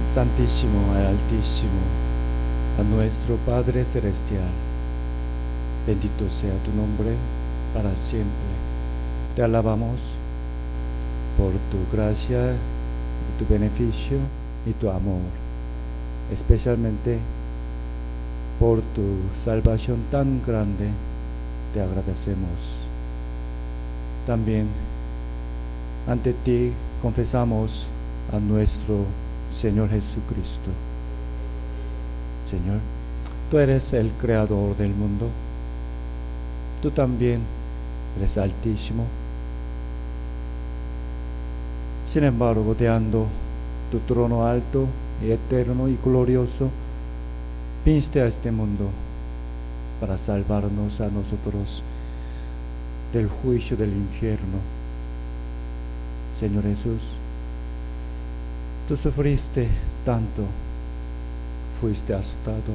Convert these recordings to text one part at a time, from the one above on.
Santísimo, al Altísimo, a nuestro Padre Celestial. Bendito sea tu nombre para siempre. Te alabamos por tu gracia, tu beneficio y tu amor, especialmente por tu salvación tan grande. Te agradecemos. También ante ti confesamos a nuestro Señor Jesucristo. Señor, tú eres el creador del mundo. Tú también eres altísimo. Sin embargo, rodeando tu trono alto y eterno y glorioso, viniste a este mundo para salvarnos a nosotros del juicio del infierno. Señor Jesús, tú sufriste tanto, fuiste azotado,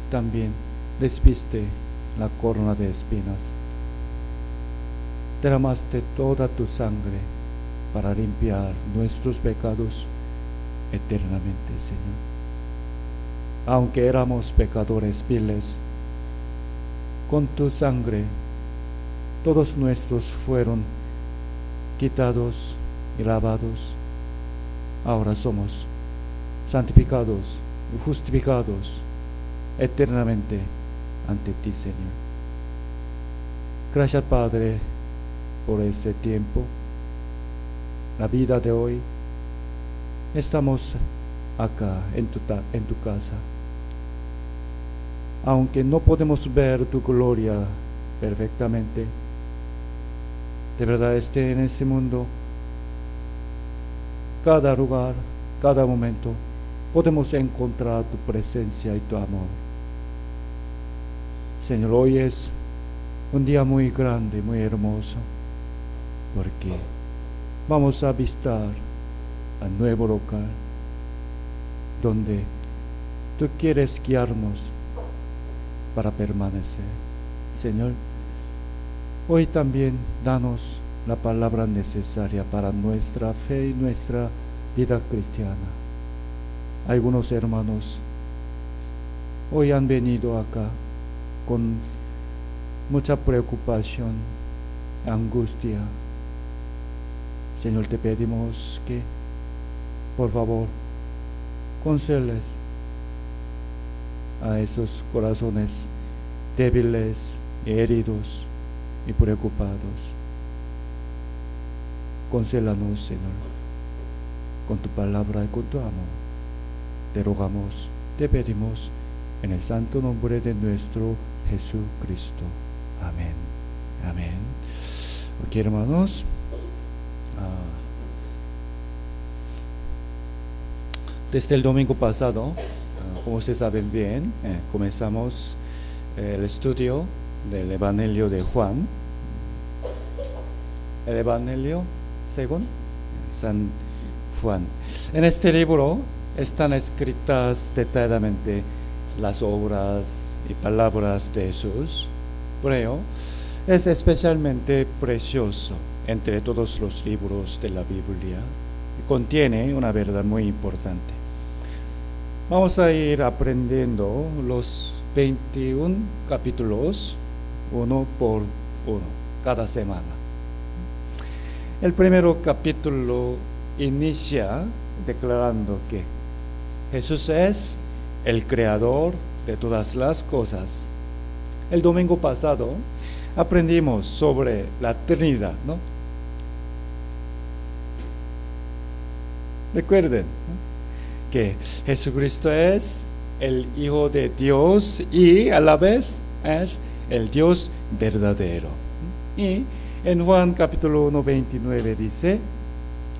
también recibiste la corona de espinas, derramaste toda tu sangre para limpiar nuestros pecados eternamente, Señor. Aunque éramos pecadores viles, con tu sangre todos nuestros fueron quitados y lavados. Ahora somos santificados y justificados eternamente ante ti, Señor. Gracias, Padre, por este tiempo, la vida de hoy. Estamos acá en tu casa. Aunque no podemos ver tu gloria perfectamente, de verdad en este mundo, cada lugar, cada momento, podemos encontrar tu presencia y tu amor. Señor, hoy es un día muy grande, muy hermoso, porque vamos a visitar al nuevo local donde tú quieres guiarnos para permanecer. Señor, hoy también danos la palabra necesaria para nuestra fe y nuestra vida cristiana. Algunos hermanos hoy han venido acá con mucha preocupación, angustia. Señor, te pedimos que, por favor, consueles a esos corazones débiles y heridos y preocupados. Consuélanos, Señor, con tu palabra y con tu amor. Te rogamos, te pedimos, en el santo nombre de nuestro Jesucristo. Amén. Amén. Ok, hermanos. Desde el domingo pasado, como ustedes saben bien, comenzamos el estudio del Evangelio de Juan, el Evangelio según San Juan. En este libro están escritas detalladamente las obras y palabras de Jesús. Por ello, es especialmente precioso entre todos los libros de la Biblia y contiene una verdad muy importante. Vamos a ir aprendiendo los 21 capítulos, uno por uno, cada semana. El primer capítulo inicia declarando que Jesús es el creador de todas las cosas. El domingo pasado aprendimos sobre la Trinidad, ¿no? Recuerden, ¿no?, que Jesucristo es el Hijo de Dios y a la vez es el Dios verdadero. Y en Juan capítulo 1, 29 dice: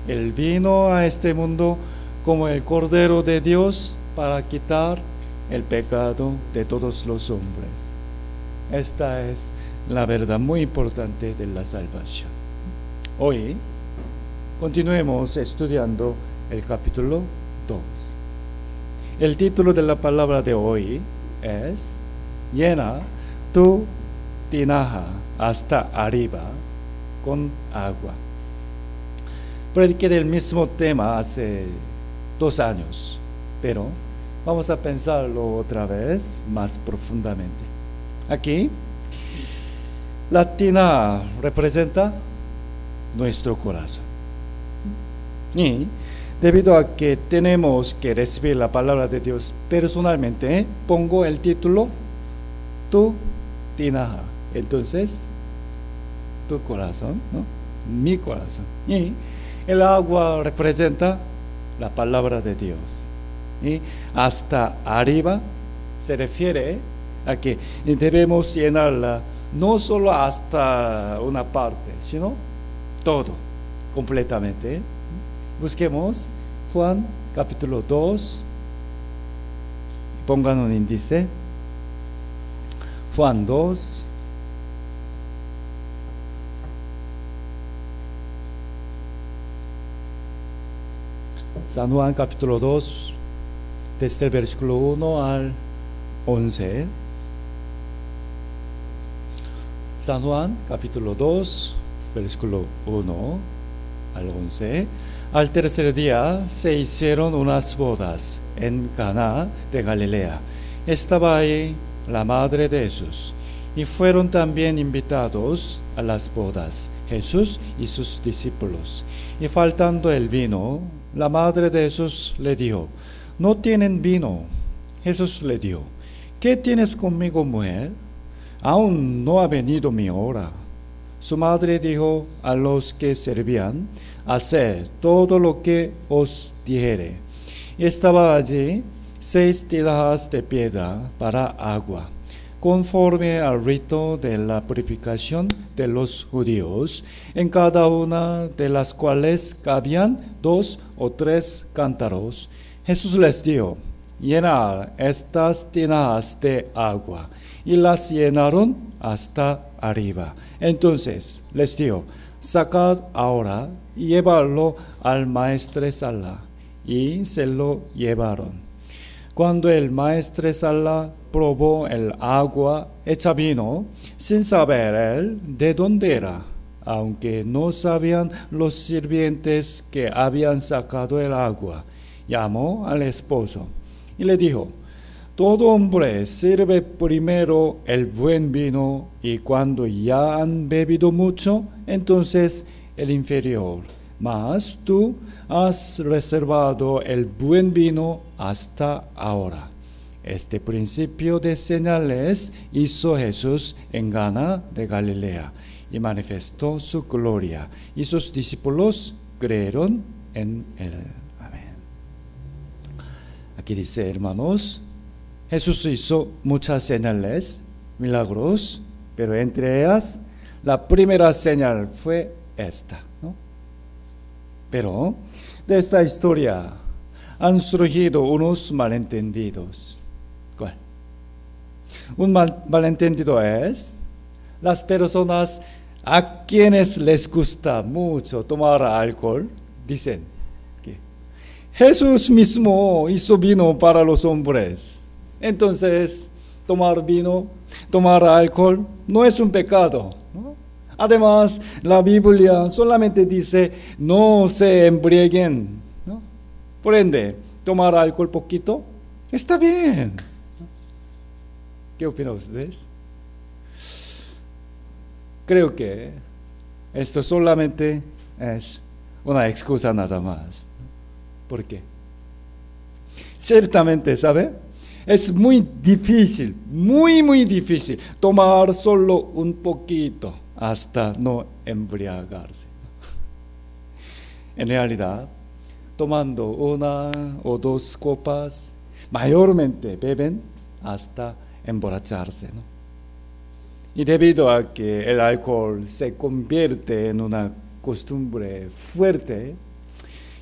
Él vino a este mundo como el Cordero de Dios para quitar el pecado de todos los hombres. Esta es la verdad muy importante de la salvación. Hoy continuemos estudiando el capítulo 2. El título de la palabra de hoy es: llena tu tinaja hasta arriba con agua. Prediqué del mismo tema hace 2 años. Pero vamos a pensarlo otra vez más profundamente. Aquí, la tina representa nuestro corazón. Y debido a que tenemos que recibir la palabra de Dios personalmente, pongo el título tu tina. Entonces, tu corazón, ¿no? Mi corazón. Y el agua representa la palabra de Dios. Y hasta arriba se refiere a que debemos llenarla no solo hasta una parte, sino todo, completamente. Busquemos Juan capítulo 2. Pongan un índice. Juan 2. San Juan capítulo 2, desde el versículo 1 al 11. San Juan capítulo 2, versículo 1 al 11. Al tercer día se hicieron unas bodas en Caná de Galilea. Estaba ahí la madre de Jesús, y fueron también invitados a las bodas Jesús y sus discípulos. Y faltando el vino, la madre de Jesús le dijo: no tienen vino. Jesús le dijo: ¿qué tienes conmigo, mujer? Aún no ha venido mi hora. Su madre dijo a los que servían: haced todo lo que os dijere. Y estaba allí 6 tinajas de piedra para agua, conforme al rito de la purificación de los judíos, en cada una de las cuales cabían 2 o 3 cántaros. Jesús les dijo: llenad estas tinajas de agua. Y las llenaron hasta arriba. Entonces les dijo: sacad ahora y llevadlo al maestresala. Y se lo llevaron. Cuando el maestresala probó el agua hecha vino, sin saber él de dónde era, aunque no sabían los sirvientes que habían sacado el agua, llamó al esposo y le dijo: todo hombre sirve primero el buen vino, y cuando ya han bebido mucho, entonces el inferior. Mas tú has reservado el buen vino hasta ahora. Este principio de señales hizo Jesús en Caná de Galilea, y manifestó su gloria, y sus discípulos creyeron en él. Amén. Aquí dice, hermanos, Jesús hizo muchas señales, milagros, pero entre ellas la primera señal fue esta, ¿no? Pero de esta historia han surgido unos malentendidos. ¿Cuál? Un malentendido es las personas a quienes les gusta mucho tomar alcohol dicen que Jesús mismo hizo vino para los hombres. Entonces, tomar vino, tomar alcohol, no es un pecado, ¿no? Además, la Biblia solamente dice: no se embriaguen, ¿no? Por ende, tomar alcohol poquito está bien. ¿Qué opinan ustedes? Creo que esto solamente es una excusa nada más. ¿Por qué? Ciertamente, ¿sabe? Es muy difícil, muy difícil tomar solo un poquito hasta no embriagarse. En realidad, tomando 1 o 2 copas, mayormente beben hasta emborracharse, ¿no? Y debido a que el alcohol se convierte en una costumbre fuerte,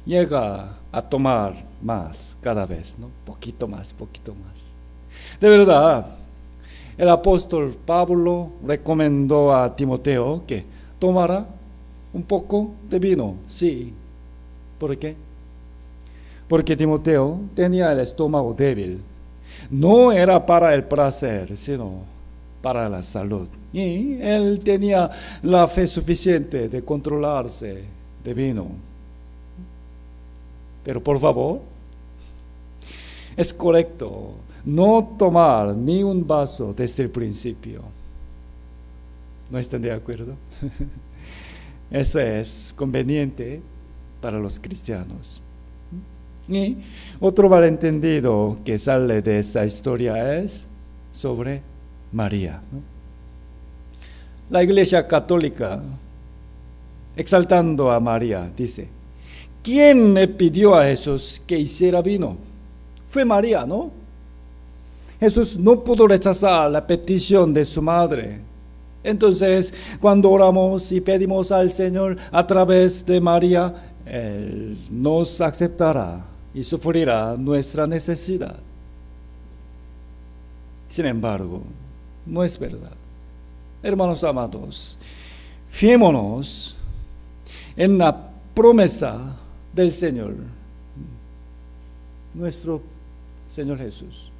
llega a tomar más cada vez, ¿no? Poquito más. De verdad, el apóstol Pablo recomendó a Timoteo que tomara un poco de vino, sí. ¿Por qué? Porque Timoteo tenía el estómago débil. No era para el placer, sino para la salud. Y él tenía la fe suficiente de controlarse de vino. Pero por favor, es correcto no tomar ni un vaso desde el principio. ¿No están de acuerdo? Eso es conveniente para los cristianos. Y otro malentendido que sale de esta historia es sobre María, ¿no? La Iglesia Católica, exaltando a María, dice: ¿quién le pidió a Jesús que hiciera vino? Fue María, ¿no? Jesús no pudo rechazar la petición de su madre. Entonces, cuando oramos y pedimos al Señor a través de María, Él nos aceptará y sufrirá nuestra necesidad. Sin embargo, no es verdad. Hermanos amados, fiémonos en la promesa del Señor, nuestro Señor Jesús,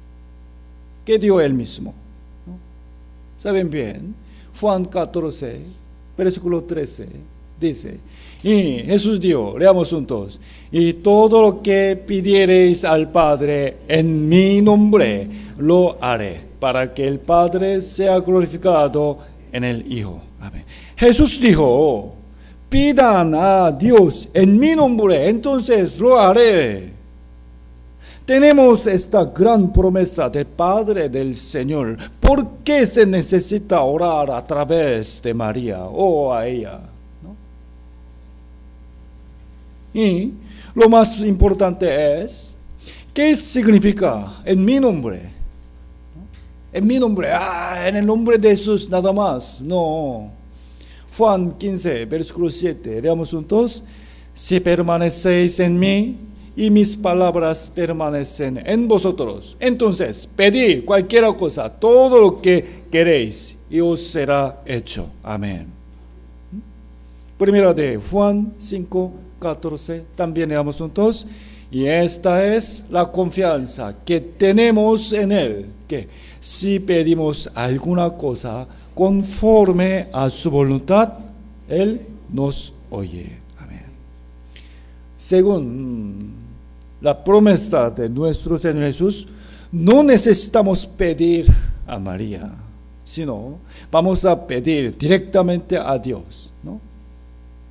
que dio Él mismo, ¿no? ¿Saben bien? Juan 14, versículo 13, dice: y Jesús dijo, leamos juntos: y todo lo que pidiereis al Padre en mi nombre, lo haré, para que el Padre sea glorificado en el Hijo. Amén. Jesús dijo: pidan a Dios en mi nombre, entonces lo haré. Tenemos esta gran promesa del Padre del Señor. ¿Por qué se necesita orar a través de María o a ella? ¿No? Y lo más importante es, ¿qué significa en mi nombre? En mi nombre, en el nombre de Jesús nada más. No. Juan 15, versículo 7, leamos juntos: si permanecéis en mí y mis palabras permanecen en vosotros, entonces pedid cualquier cosa, todo lo que queréis, y os será hecho. Amén. Primera de Juan 5, 14, también leamos juntos: y esta es la confianza que tenemos en Él, que si pedimos alguna cosa conforme a su voluntad, Él nos oye. Amén. Según la promesa de nuestro Señor Jesús, no necesitamos pedir a María, sino vamos a pedir directamente a Dios, ¿no?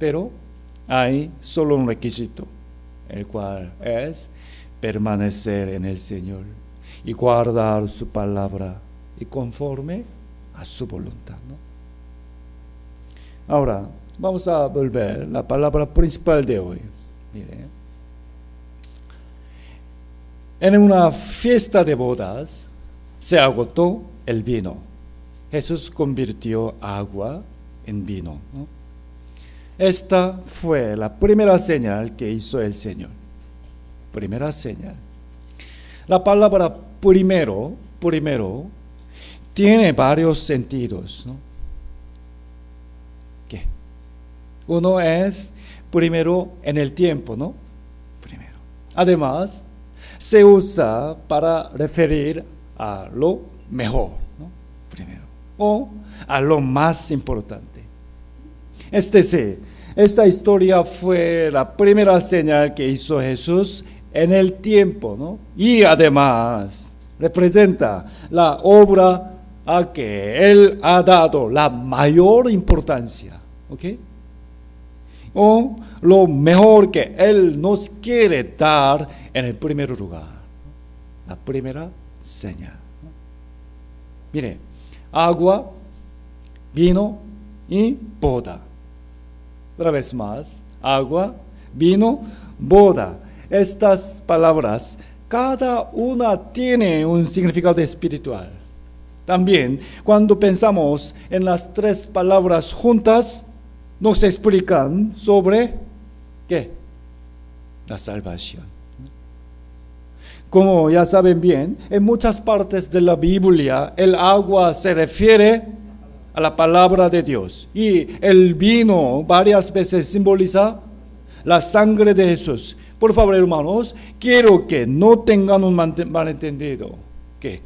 Pero hay solo un requisito, el cual es permanecer en el Señor y guardar su palabra y conforme a su voluntad, ¿no? Ahora, vamos a volver a la palabra principal de hoy. Mire, en una fiesta de bodas se agotó el vino. Jesús convirtió agua en vino, ¿no? Esta fue la primera señal que hizo el Señor. Primera señal. La palabra primero tiene varios sentidos, ¿no? ¿Qué? Uno es primero en el tiempo, ¿no? Primero. Además, se usa para referir a lo mejor, ¿no? Primero. O a lo más importante. Es decir, esta historia fue la primera señal que hizo Jesús en el tiempo, ¿no? Y además representa la obra a que Él ha dado la mayor importancia, ¿ok? O lo mejor que Él nos quiere dar en el primer lugar, la primera señal, ¿no? Mire, agua, vino y boda. Otra vez más, agua, vino, boda. Estas palabras, cada una tiene un significado espiritual. También, cuando pensamos en las tres palabras juntas, nos explican sobre, ¿qué? La salvación. Como ya saben bien, en muchas partes de la Biblia, el agua se refiere a la palabra de Dios. Y el vino varias veces simboliza la sangre de Jesús. Por favor, hermanos, quiero que no tengan un malentendido. Que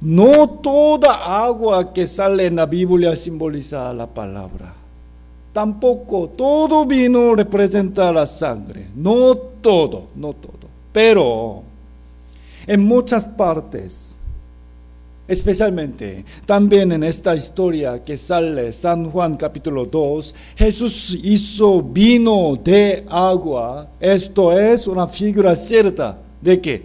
no toda agua que sale en la Biblia simboliza la palabra. Tampoco todo vino representa la sangre. No todo. Pero En muchas partes, especialmente también en esta historia que sale San Juan capítulo 2, Jesús hizo vino de agua. Esto es una figura cierta de que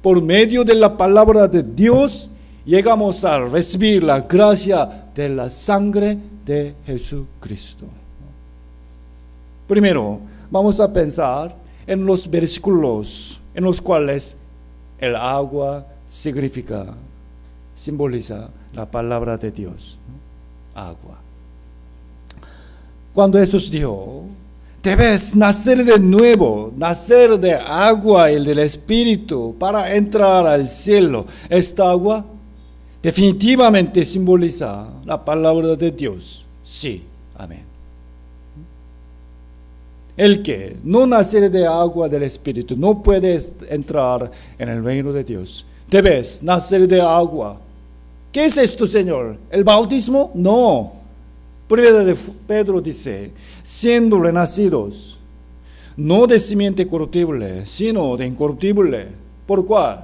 por medio de la palabra de Dios llegamos a recibir la gracia de la sangre de Jesucristo. Primero, vamos a pensar en los versículos en los cuales el agua simboliza la palabra de Dios. Agua. Cuando Jesús dijo, debes nacer de nuevo, nacer de agua y del Espíritu para entrar al cielo. Esta agua definitivamente simboliza la palabra de Dios. Sí, amén. El que no nace de agua del Espíritu no puede entrar en el reino de Dios. Debes nacer de agua. ¿Qué es esto, Señor? ¿El bautismo? No. Primera de Pedro dice, siendo renacidos, no de simiente corruptible, sino de incorruptible. ¿Por cuál?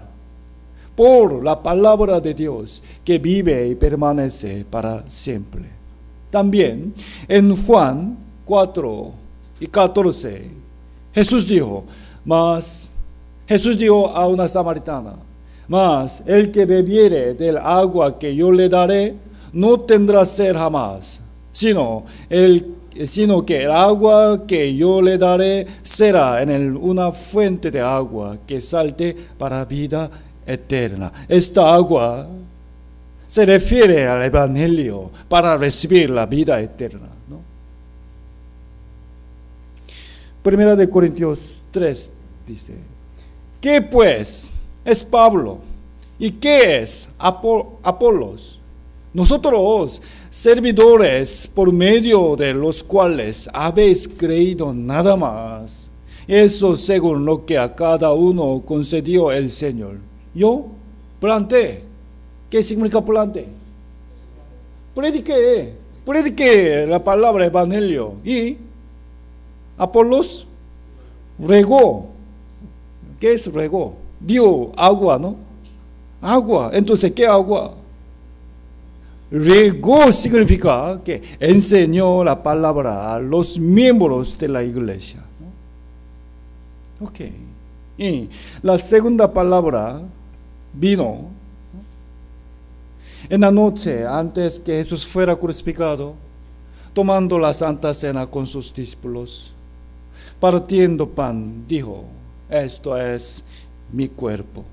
Por la palabra de Dios, que vive y permanece para siempre. También en Juan 4:14, Jesús dijo a una samaritana, mas el que bebiere del agua que yo le daré, no tendrá sed jamás, sino que el agua que yo le daré será en él una fuente de agua que salte para vida eterna. Esta agua se refiere al Evangelio para recibir la vida eterna, ¿no? Primera de Corintios 3 dice, ¿qué pues es Pablo? ¿Y qué es Apolos? Nosotros, servidores por medio de los cuales habéis creído nada más. Eso según lo que a cada uno concedió el Señor. Yo planté. ¿Qué significa planté? Prediqué la palabra evangelio. Y Apolos regó. ¿Qué es regó? Dio agua, ¿no? Agua. Entonces, ¿qué agua? Regó significa que enseñó la palabra a los miembros de la iglesia, ¿no? Ok. Y la segunda palabra, vino. En la noche, antes que Jesús fuera crucificado, tomando la Santa Cena con sus discípulos, partiendo pan, dijo, esto es mi cuerpo.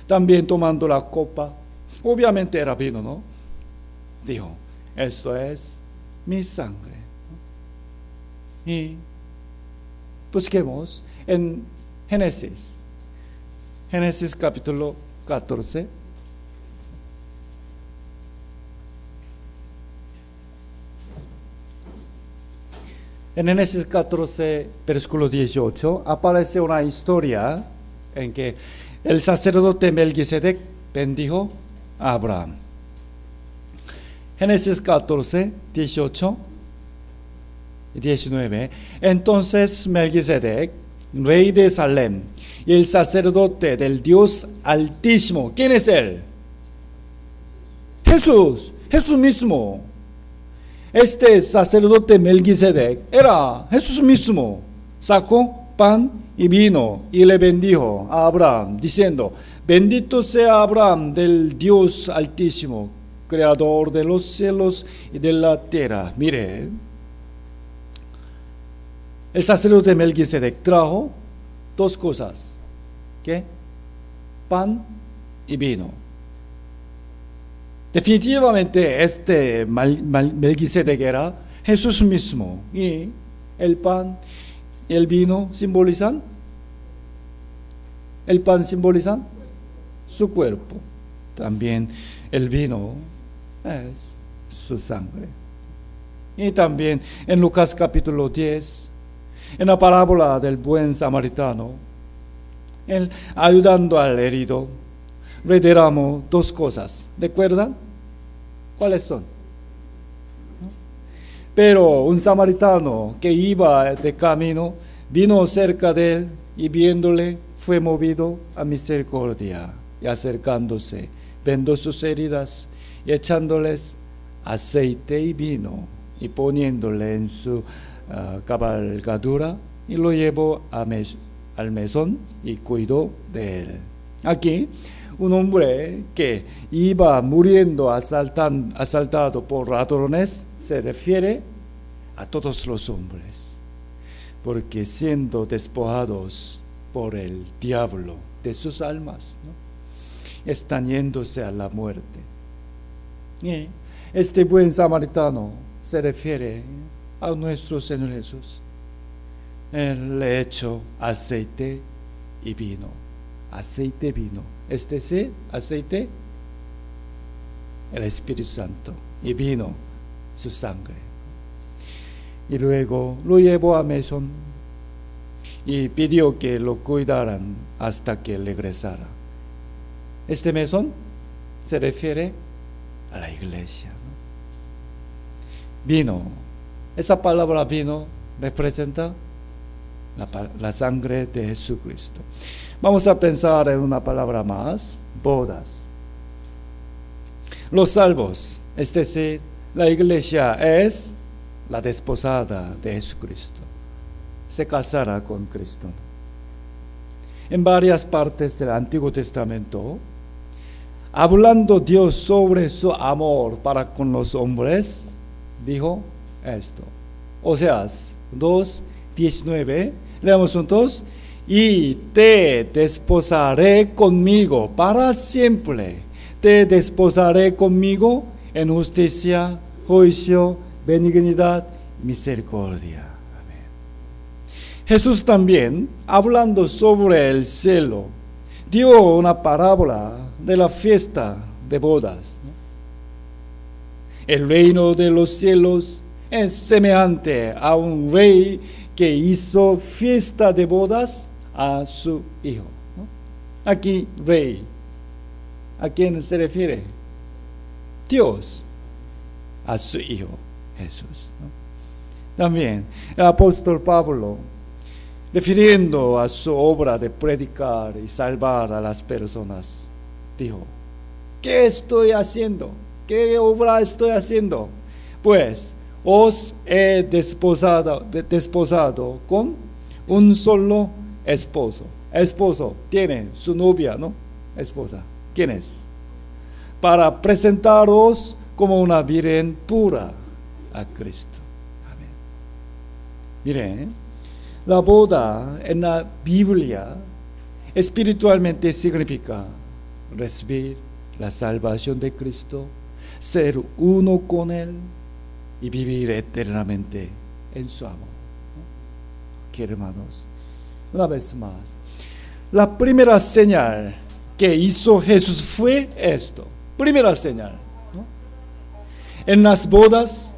También tomando la copa, obviamente era vino, ¿no? Dijo, esto es mi sangre. Y busquemos en Génesis capítulo 14. En Génesis 14, versículo 18, aparece una historia en que el sacerdote Melquisedec bendijo a Abraham. Génesis 14, 18 y 19. Entonces Melquisedec, rey de Salem, y el sacerdote del Dios Altísimo. ¿Quién es él? Jesús mismo. Este sacerdote Melquisedec era Jesús mismo. Sacó pan y vino y le bendijo a Abraham, diciendo, bendito sea Abraham del Dios Altísimo, creador de los cielos y de la tierra. Mire, el sacerdote Melquisedec trajo dos cosas. ¿Qué? Pan y vino. Definitivamente este Melquisedec era Jesús mismo. Y el pan y el vino simbolizan. El pan simbolizan su cuerpo. También el vino es su sangre. Y también en Lucas capítulo 10, en la parábola del buen samaritano, él ayudando al herido, le derramó dos cosas. ¿Recuerdan? ¿Cuáles son? Pero un samaritano que iba de camino, vino cerca de él y viéndole fue movido a misericordia, y acercándose, vendó sus heridas y echándoles aceite y vino y poniéndole en su cabalgadura, y lo llevó al mesón y cuidó de él. Aquí un hombre que iba muriendo asaltado por ladrones se refiere a todos los hombres, porque siendo despojados por el diablo de sus almas, ¿no?, están yéndose a la muerte. Y este buen samaritano se refiere a nuestro Señor Jesús. Él le echó aceite y vino. Aceite y vino. Es decir, aceite, el Espíritu Santo, y vino, su sangre. Y luego lo llevó a mesón y pidió que lo cuidaran hasta que regresara. Este mesón se refiere a la iglesia, ¿no? Vino, esa palabra vino representa la sangre de Jesucristo. Vamos a pensar en una palabra más: bodas. Los salvos, es decir, la iglesia es la desposada de Jesucristo. Se casará con Cristo. En varias partes del Antiguo Testamento, hablando Dios sobre su amor para con los hombres, dijo esto. Oseas 2:19, leamos juntos: y te desposaré conmigo para siempre, te desposaré conmigo en justicia, juicio, benignidad, misericordia. Amén. Jesús también, hablando sobre el cielo, dio una parábola de la fiesta de bodas, ¿no? El reino de los cielos es semejante a un rey que hizo fiesta de bodas a su hijo, ¿no? Aquí, rey, ¿a quién se refiere? Dios, a su hijo Jesús, ¿no? También el apóstol Pablo, refiriendo a su obra de predicar y salvar a las personas, dijo: ¿qué estoy haciendo? ¿Qué obra estoy haciendo? Pues os he desposado con un solo esposo. Esposo tiene su novia, ¿no? Esposa. ¿Quién es? Para presentaros como una virgen pura a Cristo. Amén. Miren, la boda en la Biblia espiritualmente significa recibir la salvación de Cristo, ser uno con Él y vivir eternamente en su amor, ¿no? ¿Qué, hermanos? Una vez más, la primera señal que hizo Jesús fue esto. Primera señal, ¿no? En las bodas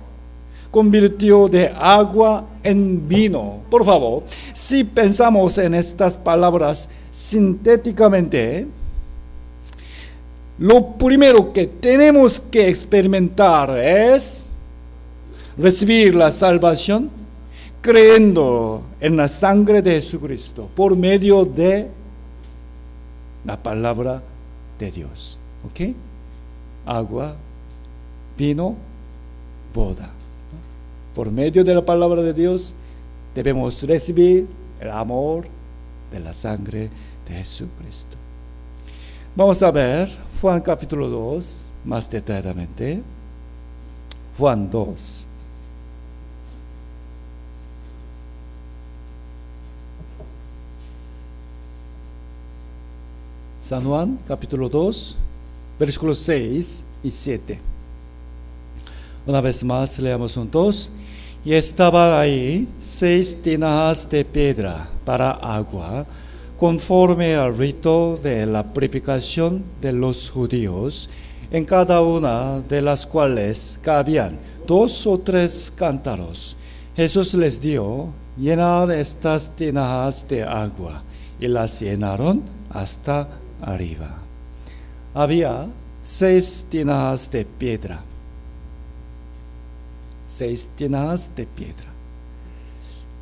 convirtió de agua en vino. Por favor, si pensamos en estas palabras sintéticamente, lo primero que tenemos que experimentar es recibir la salvación creyendo en la sangre de Jesucristo por medio de la palabra de Dios. ¿Ok? Agua, vino, boda. Por medio de la palabra de Dios debemos recibir el amor de la sangre de Jesucristo. Vamos a ver Juan capítulo 2 más detalladamente. Juan 2. San Juan capítulo 2, versículos 6 y 7. Una vez más leamos juntos. Y estaba ahí 6 tinajas de piedra para agua, conforme al rito de la purificación de los judíos, en cada una de las cuales cabían 2 o 3 cántaros. Jesús les dio: llenad estas tinajas de agua, y las llenaron hasta arriba. Había 6 tinajas de piedra. 6 tinajas de piedra.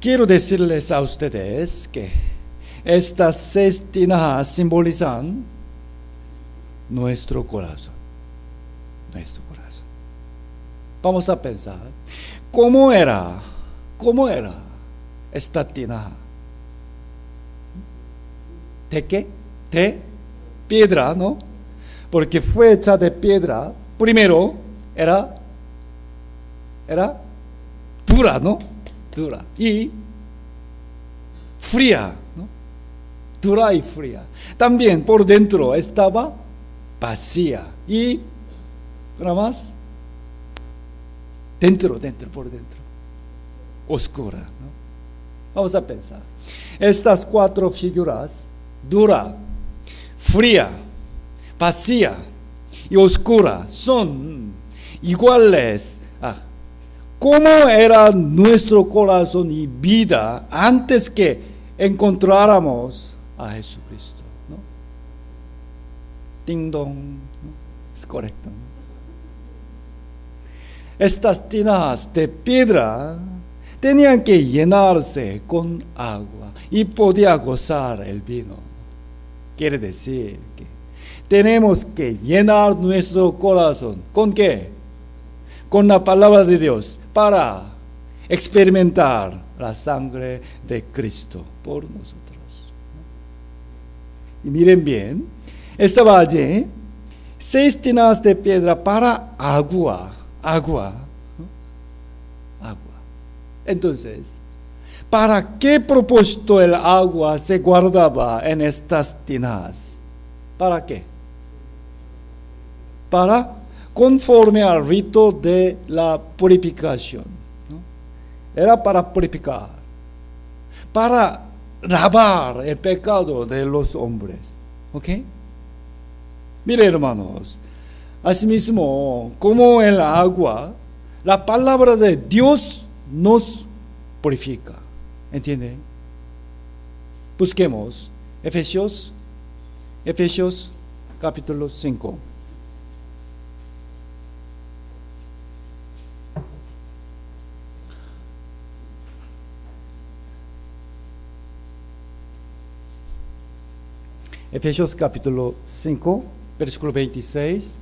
Quiero decirles a ustedes que estas 6 tinajas simbolizan nuestro corazón. Nuestro corazón. Vamos a pensar, ¿cómo era esta tinaja? ¿De qué? De piedra, ¿no? Porque fue hecha de piedra. Primero era dura, ¿no? Dura y fría, ¿no? Dura y fría. También por dentro estaba vacía y nada más por dentro oscura, ¿no? Vamos a pensar. Estas 4 figuras, dura, fría, vacía y oscura, son iguales. ¿Cómo era nuestro corazón y vida antes que encontráramos a Jesucristo? ¿No? Ding dong, ¿no? Es correcto, ¿no? Estas tinajas de piedra tenían que llenarse con agua y podía gozar el vino. Quiere decir que tenemos que llenar nuestro corazón. ¿Con qué? Con la palabra de Dios para experimentar la sangre de Cristo por nosotros. Y miren bien, estaba allí 6 tinajas de piedra para agua. Entonces, ¿para qué propósito el agua se guardaba en estas tinajas? ¿Para qué? Para conforme al rito de la purificación, ¿no? Era para purificar, para lavar el pecado de los hombres. ¿Ok? Mire, hermanos, asimismo, como el agua, la palabra de Dios nos purifica. ¿Entiende? Busquemos Efesios capítulo 5. Efesios capítulo 5, versículo 26.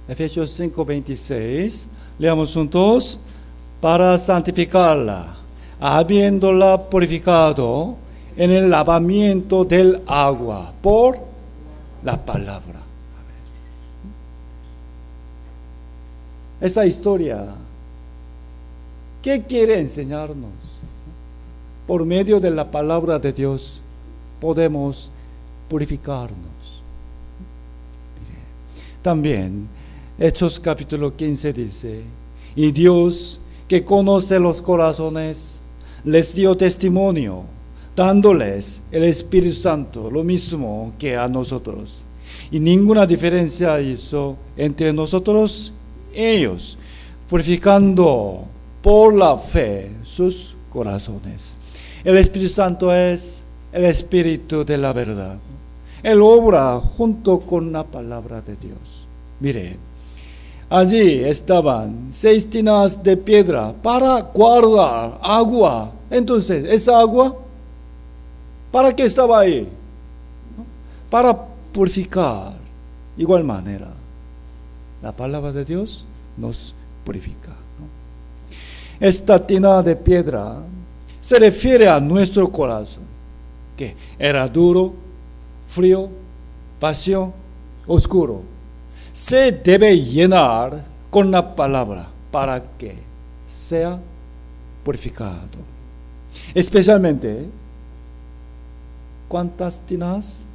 Efesios 5, 26. Leamos juntos. Para santificarla, habiéndola purificado en el lavamiento del agua por la palabra. Esa historia, ¿qué quiere enseñarnos? Por medio de la palabra de Dios podemos purificarnos. También Hechos capítulo 15 dice, y Dios que conoce los corazones les dio testimonio, dándoles el Espíritu Santo, lo mismo que a nosotros. Y ninguna diferencia hizo entre nosotros y ellos, purificando por la fe sus corazones. El Espíritu Santo es el Espíritu de la verdad. Él obra junto con la palabra de Dios. Mire, allí estaban 6 tinajas de piedra para guardar agua. Entonces, esa agua, ¿para qué estaba ahí? Para purificar. Igual manera, la palabra de Dios nos purifica. Esta tinaja de piedra se refiere a nuestro corazón, que era duro, frío, vacío, oscuro. Se debe llenar con la palabra para que sea purificado. Especialmente, ¿cuántas tinajas?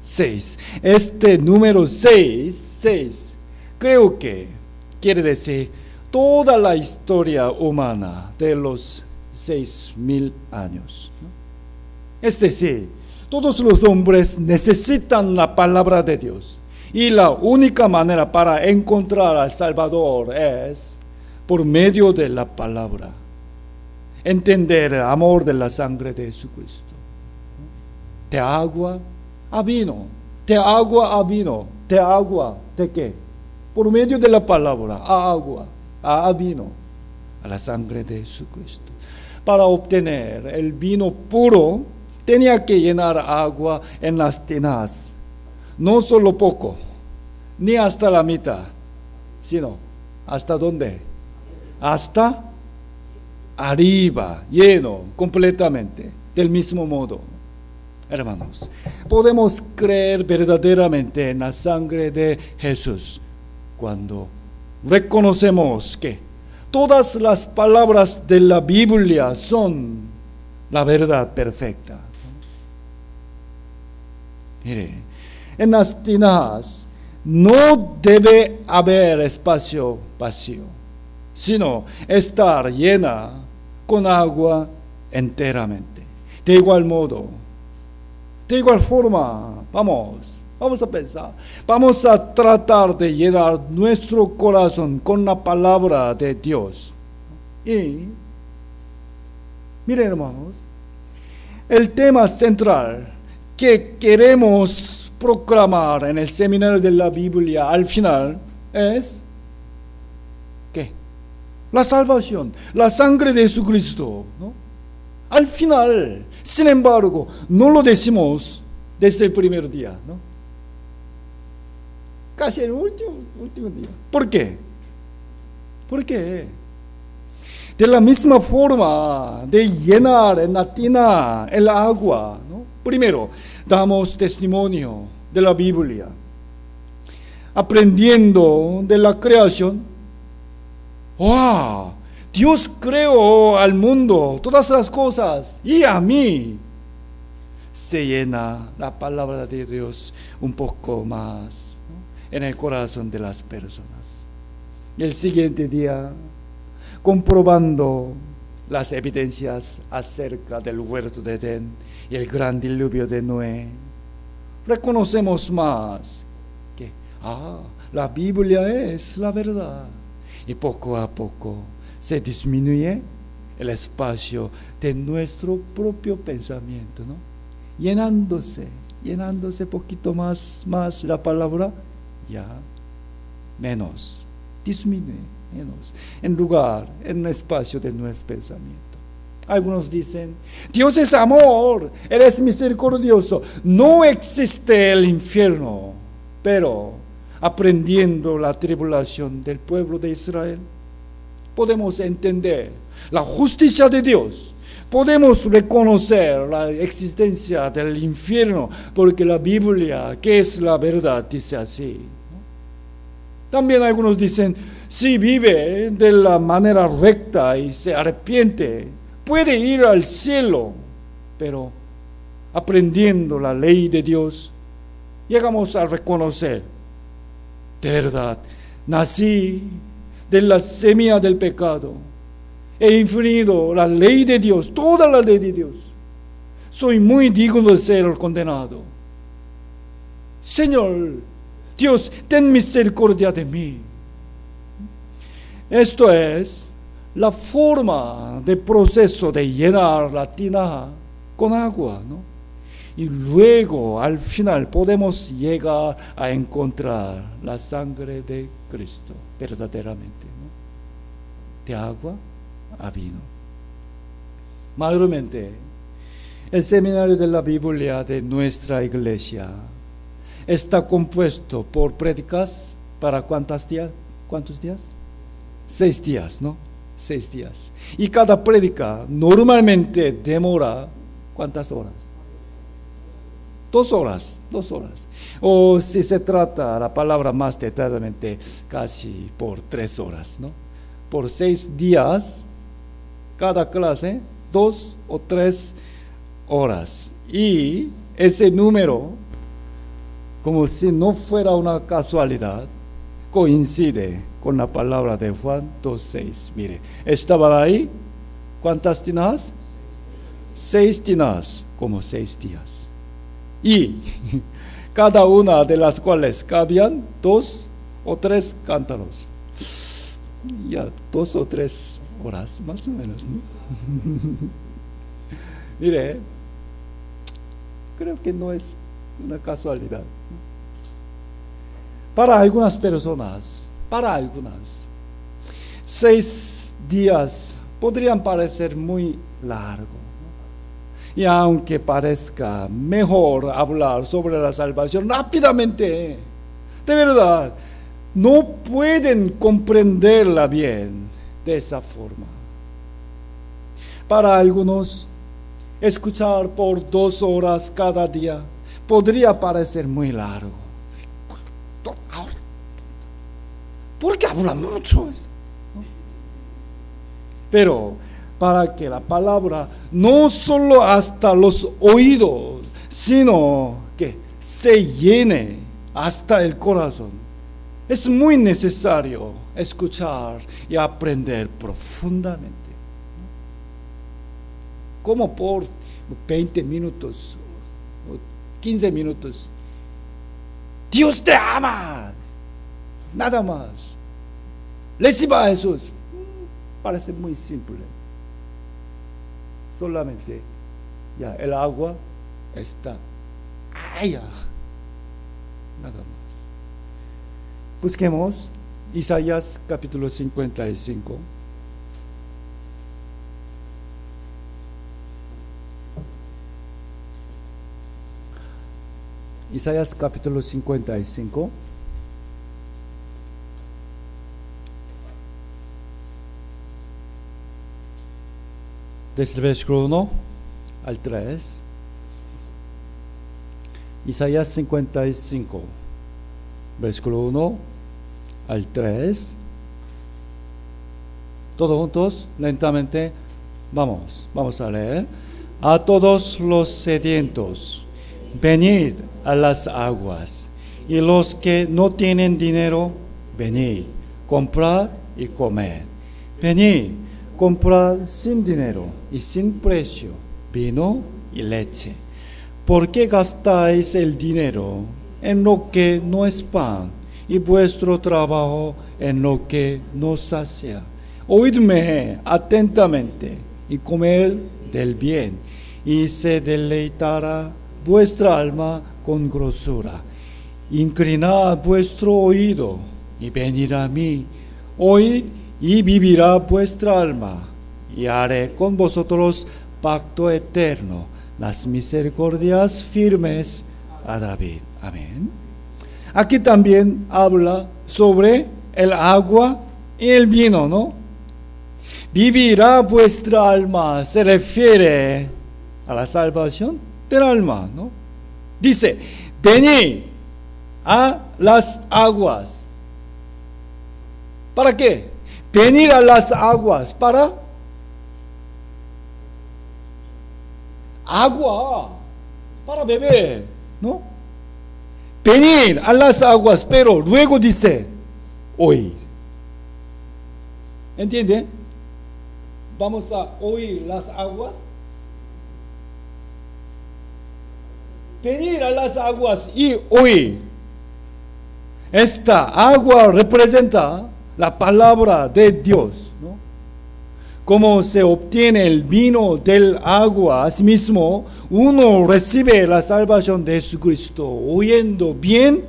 6. Este número 6, creo que quiere decir toda la historia humana de los 6,000 años. Es decir, todos los hombres necesitan la palabra de Dios. Y la única manera para encontrar al Salvador es por medio de la palabra. Entender el amor de la sangre de Jesucristo. De agua a vino. De agua a vino. De agua, ¿de qué? Por medio de la palabra, a agua, a vino. a la sangre de Jesucristo. Para obtener el vino puro, tenía que llenar agua en las tinajas, no solo poco, ni hasta la mitad, sino ¿hasta dónde? Hasta arriba, lleno, completamente, del mismo modo. Hermanos, podemos creer verdaderamente en la sangre de Jesús cuando reconocemos que todas las palabras de la Biblia son la verdad perfecta. Mire, en las tinajas no debe haber espacio vacío, sino estar llena con agua enteramente. De igual modo, de igual forma, vamos a pensar, vamos a tratar de llenar nuestro corazón con la palabra de Dios. Y, miren hermanos, el tema central que queremos proclamar en el seminario de la Biblia al final es ¿qué? La salvación, la sangre de Jesucristo, ¿no? Al final, sin embargo, no lo decimos desde el primer día, ¿no? Casi el último día. ¿Por qué? ¿Por qué? De la misma forma de llenar en la tina el agua, ¿no? Primero, damos testimonio de la Biblia, aprendiendo de la creación. ¡Wow! Dios creó al mundo, todas las cosas, y a mí. Se llena la palabra de Dios un poco más, ¿no?, en el corazón de las personas. Y el siguiente día, comprobando las evidencias acerca del huerto de Edén y el gran diluvio de Noé, reconocemos más que la Biblia es la verdad. Y poco a poco se disminuye el espacio de nuestro propio pensamiento, ¿no? Llenándose poquito más la palabra, ya menos, disminuye menos, en el espacio de nuestro pensamiento. Algunos dicen, Dios es amor, Él es misericordioso, no existe el infierno. Pero aprendiendo la tribulación del pueblo de Israel, podemos entender la justicia de Dios. Podemos reconocer la existencia del infierno, porque la Biblia, que es la verdad, dice así. También algunos dicen, si vive de la manera recta y se arrepiente, puede ir al cielo. Pero aprendiendo la ley de Dios, llegamos a reconocer, de verdad, nací de la semilla del pecado. He infringido la ley de Dios, toda la ley de Dios. Soy muy digno de ser condenado. Señor, Dios, ten misericordia de mí. Esto es la forma de proceso de llenar la tinaja con agua, ¿no? Y luego, al final, podemos llegar a encontrar la sangre de Cristo, verdaderamente, ¿no? De agua a vino. Mayormente, el seminario de la Biblia de nuestra iglesia está compuesto por prédicas para ¿cuántos días? 6 días, ¿no? 6 días. Y cada prédica normalmente demora ¿cuántas horas? 2 horas. O si se trata la palabra más detalladamente, casi por 3 horas, ¿no? Por 6 días, cada clase, 2 o 3 horas. Y ese número, como si no fuera una casualidad, coincide con la palabra de Juan 2:6. Mire, estaban ahí, ¿cuántas tinajas? 6 tinajas, como 6 días. Y cada una de las cuales cabían 2 o 3 cántaros. Ya 2 o 3 horas, más o menos, ¿no? Mire, creo que no es una casualidad. Para algunas personas, 6 días podrían parecer muy largos. Y aunque parezca mejor hablar sobre la salvación rápidamente, de verdad, no pueden comprenderla bien de esa forma. Para algunos, escuchar por 2 horas cada día podría parecer muy largo. ¿Por qué habla mucho? Pero para que la palabra no solo hasta los oídos, sino que se llene hasta el corazón, es muy necesario escuchar y aprender profundamente. Como por 20 minutos, 15 minutos. Dios te ama. Nada más. Reciba a Jesús. Parece muy simple. Solamente ya el agua está allá. Nada más. Busquemos Isaías capítulo 55. Isaías capítulo 55. Desde el versículo 1 al 3. Isaías 55, versículo 1 al 3. Todos juntos, lentamente, vamos a leer. A todos los sedientos, venid a las aguas, y los que no tienen dinero, venid, comprad y comed. Venid, comprad sin dinero y sin precio vino y leche. ¿Por qué gastáis el dinero en lo que no es pan y vuestro trabajo en lo que no sacia? Oídme atentamente y comed del bien, y se deleitará vuestra alma con grosura. Inclinad vuestro oído y venid a mí. Oíd y vivirá vuestra alma, y haré con vosotros pacto eterno, las misericordias firmes a David. Amén. Aquí también habla sobre el agua y el vino, ¿no? Vivirá vuestra alma, se refiere a la salvación del alma, ¿no? Dice, venid a las aguas. ¿Para qué? Venir a las aguas para agua, para beber, ¿no? Venir a las aguas, pero luego dice, oír. ¿Entiende? Vamos a oír las aguas. Venir a las aguas y oír. Esta agua representa la palabra de Dios, ¿no? Como se obtiene el vino del agua, asimismo, uno recibe la salvación de Jesucristo oyendo bien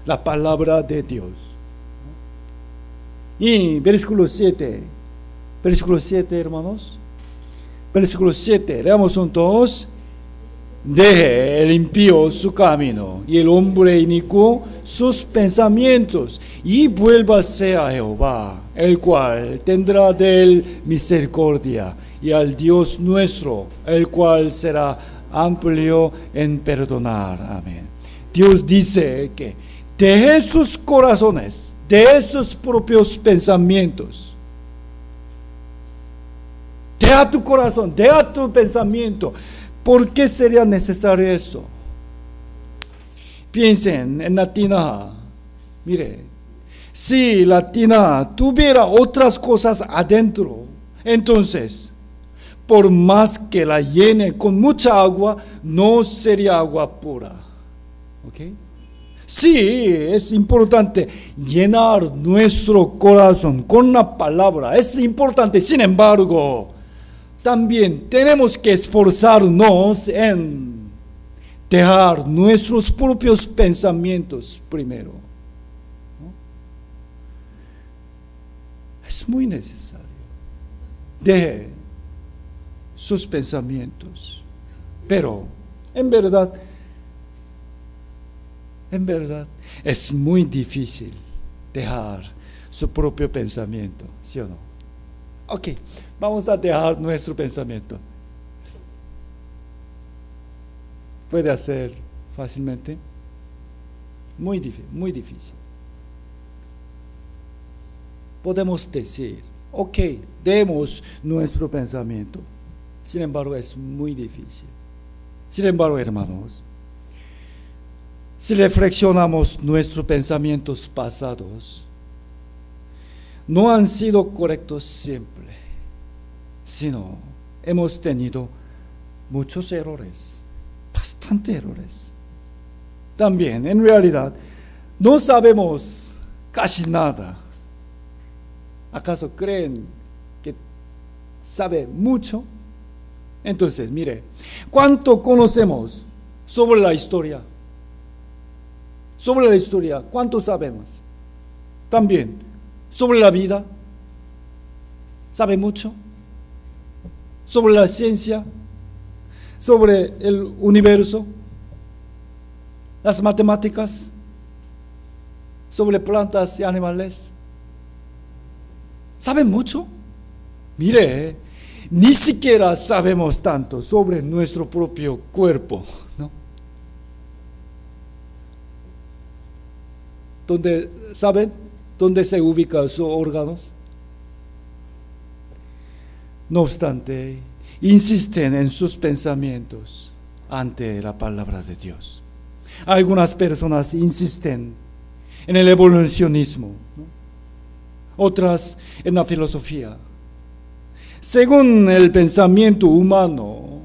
la palabra de Dios. Y versículo 7, hermanos. Versículo 7, leamos juntos. Deje el impío su camino y el hombre inicuo sus pensamientos, y vuélvase a Jehová, el cual tendrá de él misericordia, y al Dios nuestro, el cual será amplio en perdonar. Amén. Dios dice que deje sus corazones, deje sus propios pensamientos. Deja tu corazón, deja tu pensamiento. ¿Por qué sería necesario eso? Piensen en la tina. Mire, si la tina tuviera otras cosas adentro, entonces, por más que la llene con mucha agua, no sería agua pura. ¿Ok? Sí, es importante llenar nuestro corazón con la palabra. Es importante, sin embargo, también tenemos que esforzarnos en dejar nuestros propios pensamientos primero, ¿no? Es muy necesario. deje sus pensamientos. Pero, en verdad, es muy difícil dejar su propio pensamiento, ¿sí o no? Ok, vamos a dejar nuestro pensamiento. ¿Puede hacer fácilmente? Muy difícil. Podemos decir, ok, demos nuestro pensamiento. Sin embargo, es muy difícil. Sin embargo, hermanos, si reflexionamos nuestros pensamientos pasados, no han sido correctos siempre, sino hemos tenido muchos errores, bastantes errores. También, en realidad, no sabemos casi nada. ¿Acaso creen que sabe mucho? Entonces, mire, ¿cuánto conocemos sobre la historia? Sobre la historia, ¿cuánto sabemos? También, sobre la vida, ¿sabe mucho? Sobre la ciencia, sobre el universo, las matemáticas, sobre plantas y animales. ¿Sabe mucho? Mire, ni siquiera sabemos tanto sobre nuestro propio cuerpo, ¿no? ¿Saben dónde se ubican sus órganos? No obstante, insisten en sus pensamientos ante la palabra de Dios. Algunas personas insisten en el evolucionismo, ¿no? Otras en la filosofía. Según el pensamiento humano,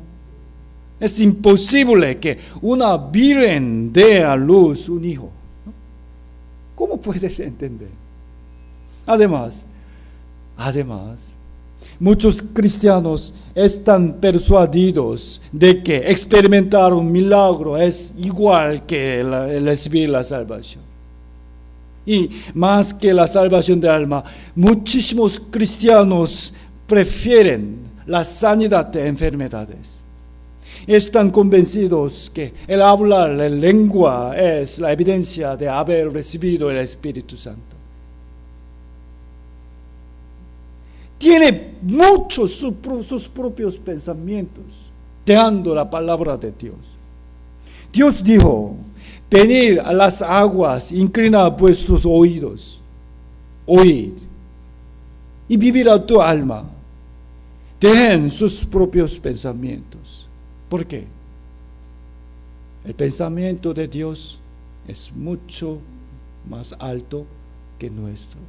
es imposible que una virgen dé a luz un hijo. ¿Cómo puedes entender? Además, muchos cristianos están persuadidos de que experimentar un milagro es igual que recibir la salvación. Y más que la salvación de alma, muchísimos cristianos prefieren la sanidad de enfermedades. Están convencidos que el hablar la lengua es la evidencia de haber recibido el Espíritu Santo. Tiene muchos sus propios pensamientos, dejando la palabra de Dios. Dios dijo: venid a las aguas, inclina vuestros oídos, oíd, y vivirá tu alma. Dejen sus propios pensamientos. ¿Por qué? El pensamiento de Dios es mucho más alto que nuestro.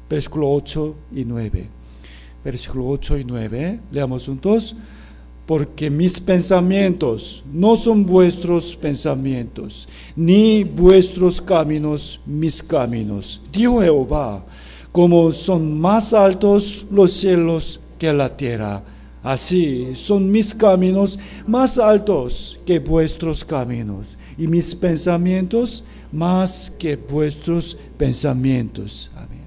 Versículo 8 y 9. Versículo 8 y 9. Leamos juntos. Porque mis pensamientos no son vuestros pensamientos, ni vuestros caminos mis caminos. Dijo Jehová: como son más altos los cielos que la tierra, así son mis caminos más altos que vuestros caminos, y mis pensamientos más que vuestros pensamientos. Amén.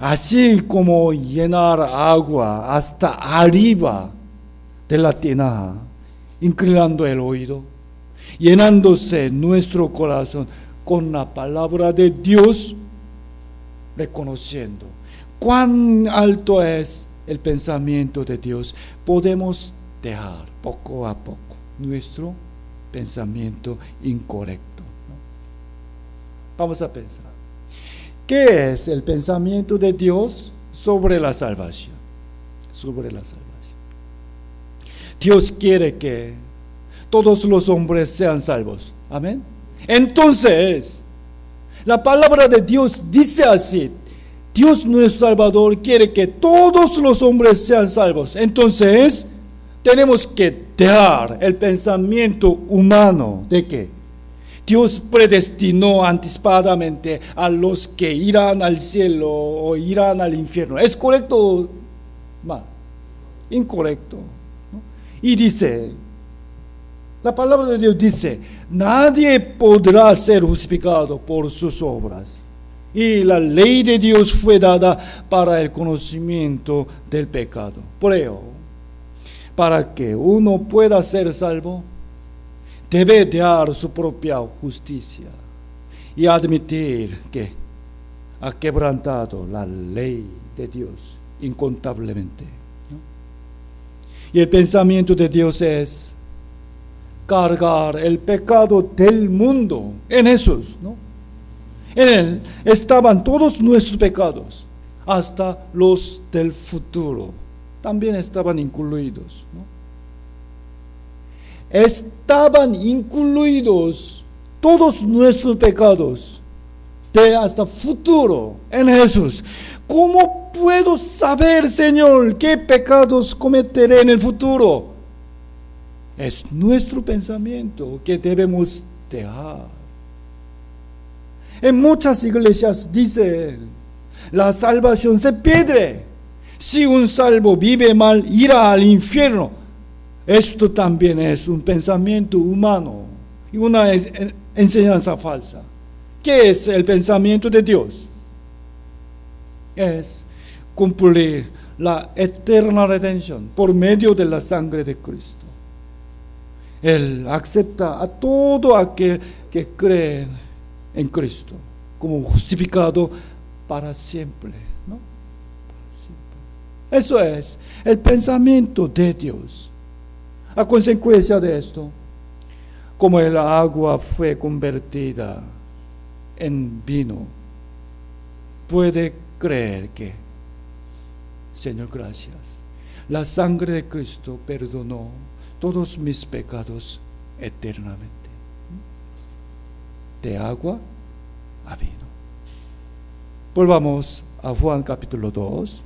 Así como llenar agua hasta arriba de la tinaja, inclinando el oído, llenándose nuestro corazón con la palabra de Dios, reconociendo cuán alto es el pensamiento de Dios, podemos dejar poco a poco nuestro pensamiento incorrecto, ¿no? Vamos a pensar, ¿qué es el pensamiento de Dios sobre la salvación? Sobre la salvación. Dios quiere que todos los hombres sean salvos. Amén. Entonces, la palabra de Dios dice así: Dios nuestro Salvador quiere que todos los hombres sean salvos. Entonces, tenemos que dejar el pensamiento humano de que Dios predestinó anticipadamente a los que irán al cielo o irán al infierno. ¿Es correcto o mal? Incorrecto. Y dice, la palabra de Dios dice: nadie podrá ser justificado por sus obras. Y la ley de Dios fue dada para el conocimiento del pecado. Por ello, para que uno pueda ser salvo, debe dar su propia justicia y admitir que ha quebrantado la ley de Dios incontablemente, ¿no? Y el pensamiento de Dios es cargar el pecado del mundo en Jesús, ¿no? En Él estaban todos nuestros pecados, hasta los del futuro. También estaban incluidos, ¿no? Estaban incluidos todos nuestros pecados de hasta futuro en Jesús. ¿Cómo puedo saber, Señor, qué pecados cometeré en el futuro? Es nuestro pensamiento que debemos dejar. En muchas iglesias dice, la salvación se pierde. Si un salvo vive mal, irá al infierno. Esto también es un pensamiento humano y una enseñanza falsa. ¿Qué es el pensamiento de Dios? Es cumplir la eterna redención por medio de la sangre de Cristo. Él acepta a todo aquel que cree en Cristo como justificado para siempre, ¿no? Para siempre. Eso es el pensamiento de Dios. A consecuencia de esto, como el agua fue convertida en vino, puede creer que, Señor, gracias, la sangre de Cristo perdonó todos mis pecados eternamente. De agua a vino. Volvamos a Juan capítulo 2.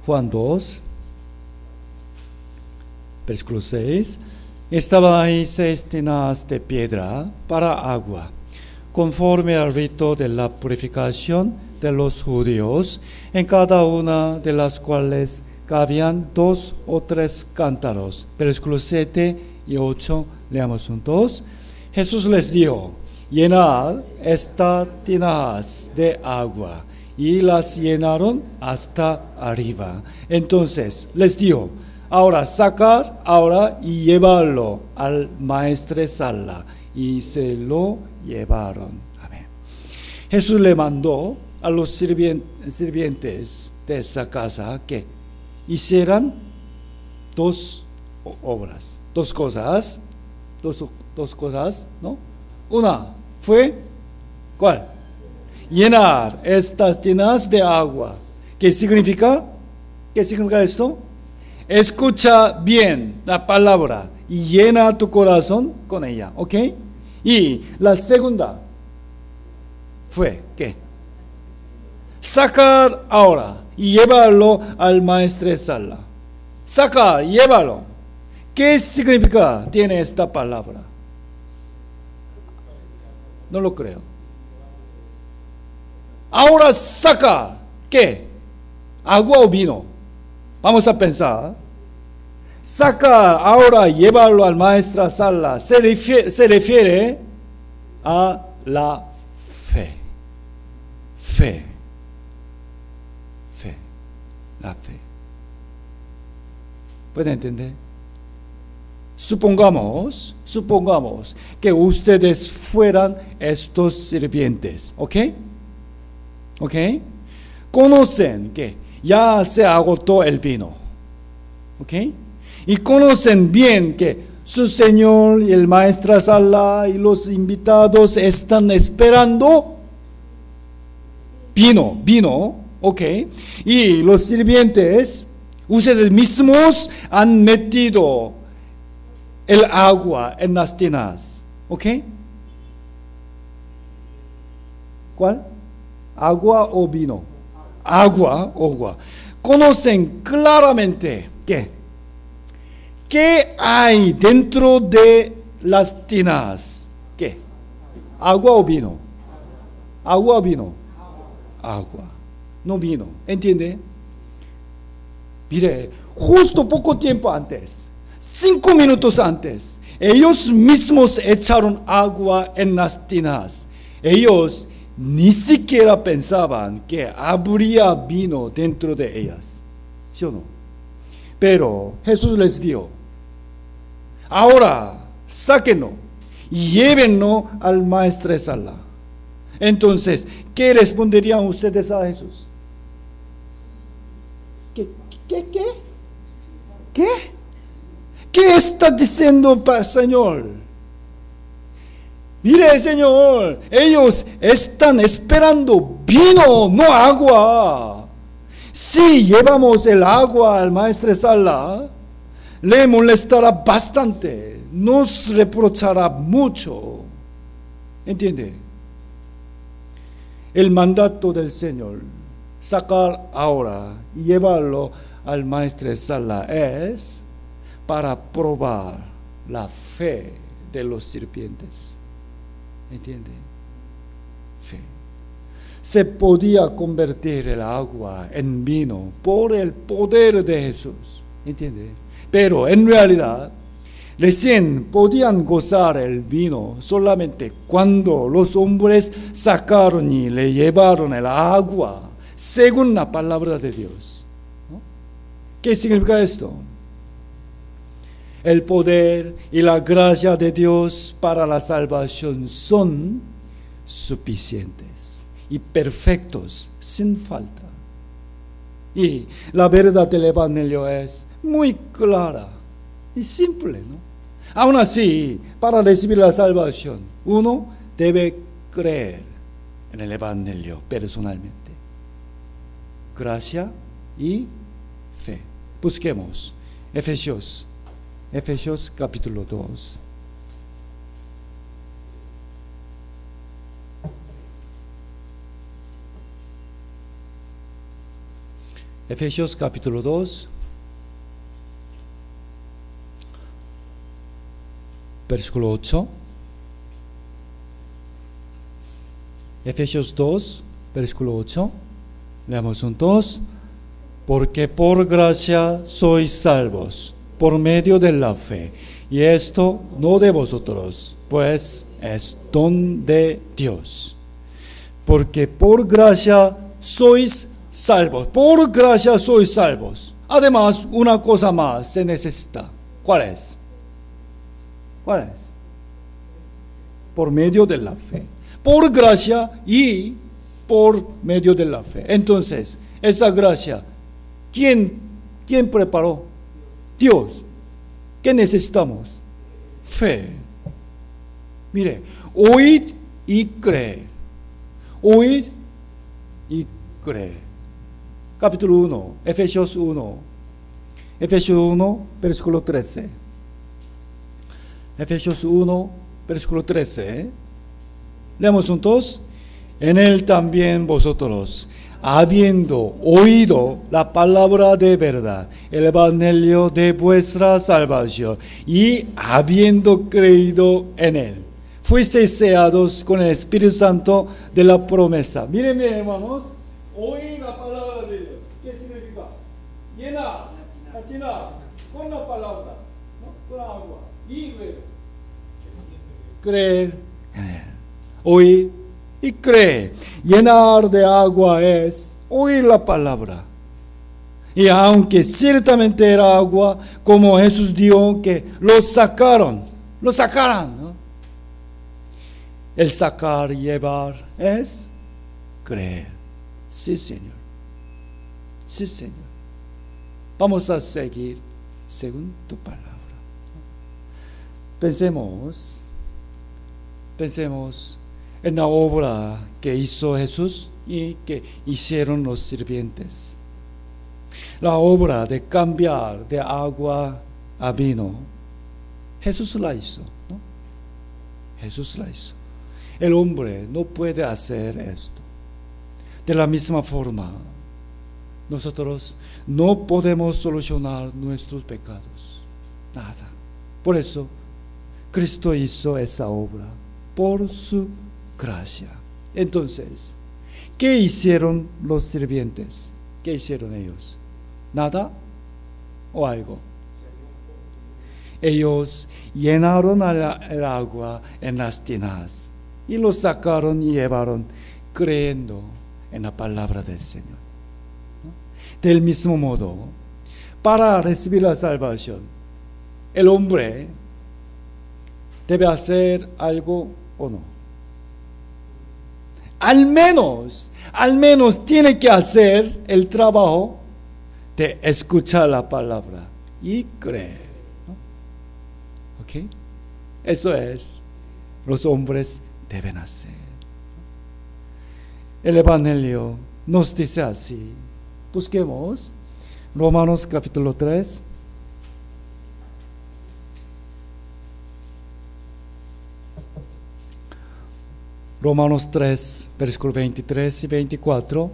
Juan 2, versículo 6. Estaban ahí 6 tinajas de piedra para agua, conforme al rito de la purificación de los judíos, en cada una de las cuales cabían 2 o 3 cántaros. Versículos 7 y 8, leamos juntos. Jesús les dijo, llenad estas tinajas de agua, y las llenaron hasta arriba. Entonces les dijo, ahora sacar ahora y llevarlo al maestresala. Y se lo llevaron. Amén. Jesús le mandó a los sirvientes de esa casa que hicieran 2 obras, 2 cosas, dos cosas, ¿no? Una fue, ¿cuál? Llenar estas tinajas de agua. ¿Qué significa? ¿Qué significa esto? Escucha bien la palabra y llena tu corazón con ella, ¿ok? Y la segunda fue, ¿qué? Sacar ahora y llevarlo al maestresala. Sacar, llévalo. ¿Qué significa tiene esta palabra? No lo creo. Ahora saca, ¿qué? ¿Agua o vino? Vamos a pensar. Saca, ahora llévalo al maestresala. Se refiere a la fe. Fe. Fe. La fe. ¿Pueden entender? Supongamos que ustedes fueran estos sirvientes, ¿ok? ¿Ok? Conocen que ya se agotó el vino, ¿ok? Y conocen bien que su señor y el maestresala y los invitados están esperando vino, ¿ok? Y los sirvientes, ustedes mismos han metido el agua en las tinajas, ¿ok? ¿Cuál? ¿Agua o vino? Agua. Conocen claramente ¿qué hay dentro de las tinajas? ¿Qué? ¿Agua o vino? ¿Agua o vino? Agua, no vino. ¿Entiende? Mire, justo poco tiempo antes 5 minutos antes, ellos mismos echaron agua en las tinajas. Ellos ni siquiera pensaban que habría vino dentro de ellas. ¿Sí o no? Pero Jesús les dijo: ahora sáquenlo y llévenlo al maestresala. Entonces, ¿qué responderían ustedes a Jesús? ¿Qué? ¿Qué está diciendo, Señor? Mire, Señor, ellos están esperando vino, no agua. Si llevamos el agua al maestresala, le molestará bastante, nos reprochará mucho. ¿Entiende? El mandato del Señor, sacar ahora y llevarlo al maestresala, es para probar la fe de los sirvientes. ¿Entiende? Fe. Se podía convertir el agua en vino por el poder de Jesús. ¿Entiende? Pero en realidad, recién podían gozar el vino solamente cuando los hombres sacaron y le llevaron el agua, según la palabra de Dios. ¿No? ¿Qué significa esto? El poder y la gracia de Dios para la salvación son suficientes y perfectos, sin falta. Y la verdad del Evangelio es muy clara y simple, ¿no? Aún así, para recibir la salvación, uno debe creer en el Evangelio personalmente. Gracia y fe. Busquemos Efesios capítulo 2. Efesios capítulo 2, versículo 8. Efesios 2, versículo 8. Leamos juntos. Porque por gracia sois salvos por medio de la fe, y esto no de vosotros, pues es don de Dios. Porque por gracia sois salvos. Por gracia sois salvos. Además, una cosa más se necesita. ¿Cuál es? Por medio de la fe. Por gracia y por medio de la fe. Entonces, esa gracia, ¿quién preparó? Dios. ¿Qué necesitamos? Fe. Mire, oíd y creed. Oíd y creed. Capítulo 1, Efesios 1. Efesios 1, versículo 13. Efesios 1, versículo 13. Leamos juntos. En él también vosotros, habiendo oído la palabra de verdad, el evangelio de vuestra salvación, y habiendo creído en él, fuisteis sellados con el Espíritu Santo de la promesa. Miren, hermanos, oír la palabra de Dios. ¿Qué significa? Llenar, atinar, con la palabra, ¿no? Con agua, y luego creer en él. Oír y creer. Llenar de agua es oír la palabra. Y aunque ciertamente era agua, como Jesús dijo que lo sacaran, ¿no? El sacar y llevar es creer. Sí, Señor. Sí, Señor. Vamos a seguir según tu palabra. Pensemos en la obra que hizo Jesús y que hicieron los sirvientes. La obra de cambiar de agua a vino, Jesús la hizo, ¿no? Jesús la hizo. El hombre no puede hacer esto. De la misma forma, nosotros no podemos solucionar nuestros pecados. Nada. Por eso, Cristo hizo esa obra por su gracia. Entonces, ¿qué hicieron los sirvientes? ¿Qué hicieron ellos? ¿Nada o algo? Ellos llenaron el agua en las tinas y lo sacaron y llevaron creyendo en la palabra del Señor. Del mismo modo, para recibir la salvación, el hombre debe hacer algo o no. Al menos tiene que hacer el trabajo de escuchar la palabra y creer. ¿No? ¿Ok? Eso es, los hombres deben hacer. El Evangelio nos dice así. Busquemos Romanos capítulo 3. Romanos 3, versículos 23 y 24.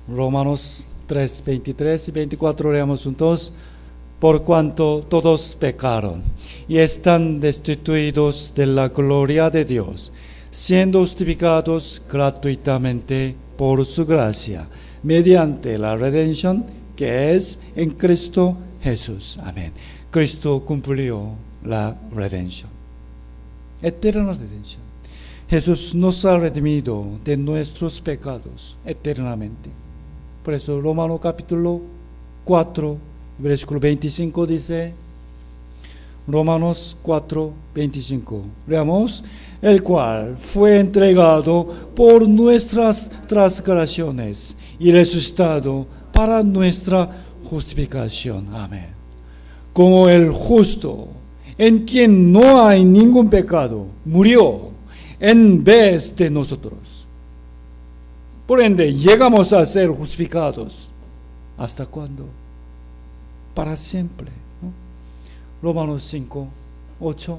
Romanos 3, 23 y 24, leamos juntos. Por cuanto todos pecaron y están destituidos de la gloria de Dios, siendo justificados gratuitamente por su gracia, mediante la redención que es en Cristo Jesús. Amén. Cristo cumplió la redención. Eterna redención. Jesús nos ha redimido de nuestros pecados eternamente. Por eso Romanos capítulo 4, versículo 25 dice, Romanos 4, 25. Leamos, el cual fue entregado por nuestras transgresiones y resucitado para nuestra justificación. Amén. Como el justo, en quien no hay ningún pecado, murió en vez de nosotros. Por ende, llegamos a ser justificados. ¿Hasta cuándo? Para siempre, ¿no? Romanos 5, 8.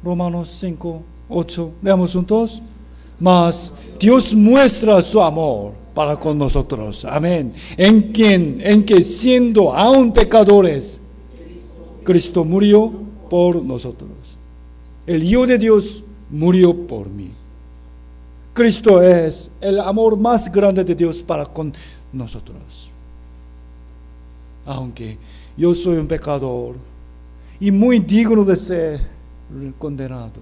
Romanos 5, 8. Leamos juntos. Mas Dios muestra su amor para con nosotros. Amén. En que siendo aún pecadores, Cristo murió por nosotros. El Hijo de Dios murió por mí. Cristo es el amor más grande de Dios para con nosotros. Aunque yo soy un pecador y muy digno de ser condenado,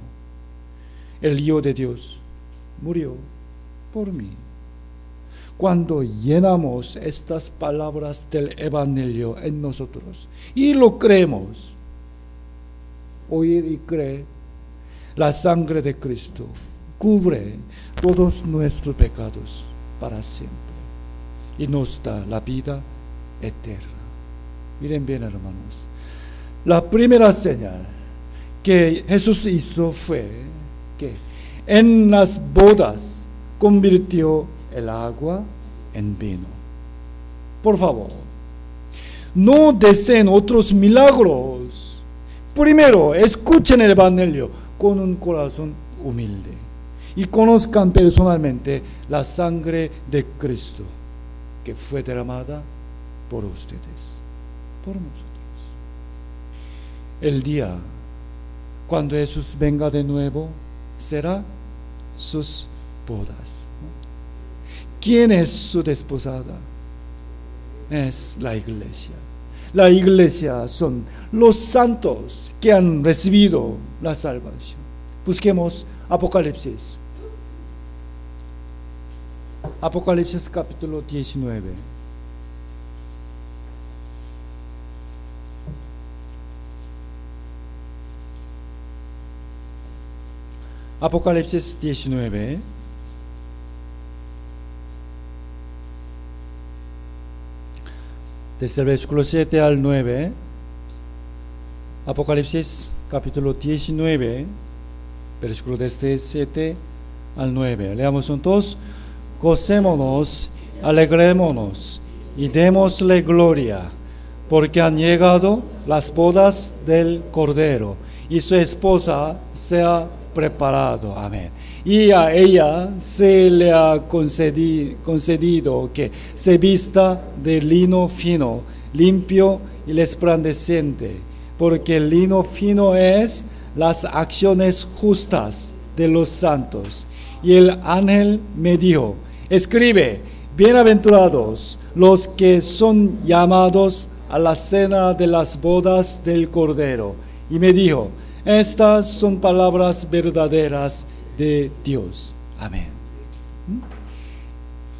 el Hijo de Dios murió por mí. Cuando llenamos estas palabras del Evangelio en nosotros y lo creemos, oír y creer, la sangre de Cristo cubre todos nuestros pecados para siempre y nos da la vida eterna. Miren bien, hermanos, la primera señal que Jesús hizo fue que en las bodas convirtió el agua en vino. Por favor, no deseen otros milagros. Primero, escuchen el Evangelio con un corazón humilde y conozcan personalmente la sangre de Cristo que fue derramada por ustedes, por nosotros. El día cuando Jesús venga de nuevo será sus bodas. ¿Quién es su desposada? Es la iglesia. La iglesia son los santos que han recibido la salvación. Busquemos Apocalipsis. Apocalipsis capítulo 19. Apocalipsis 19. Desde el versículo 7 al 9, Apocalipsis capítulo 19, versículo desde 7 al 9. Leamos juntos. Gocémonos, alegrémonos y démosle gloria, porque han llegado las bodas del Cordero y su esposa se ha preparado. Amén. Y a ella se le ha concedido que se vista de lino fino, limpio y resplandeciente, porque el lino fino es las acciones justas de los santos. Y el ángel me dijo, escribe, bienaventurados los que son llamados a la cena de las bodas del Cordero y me dijo, estas son palabras verdaderas de Dios. Amén.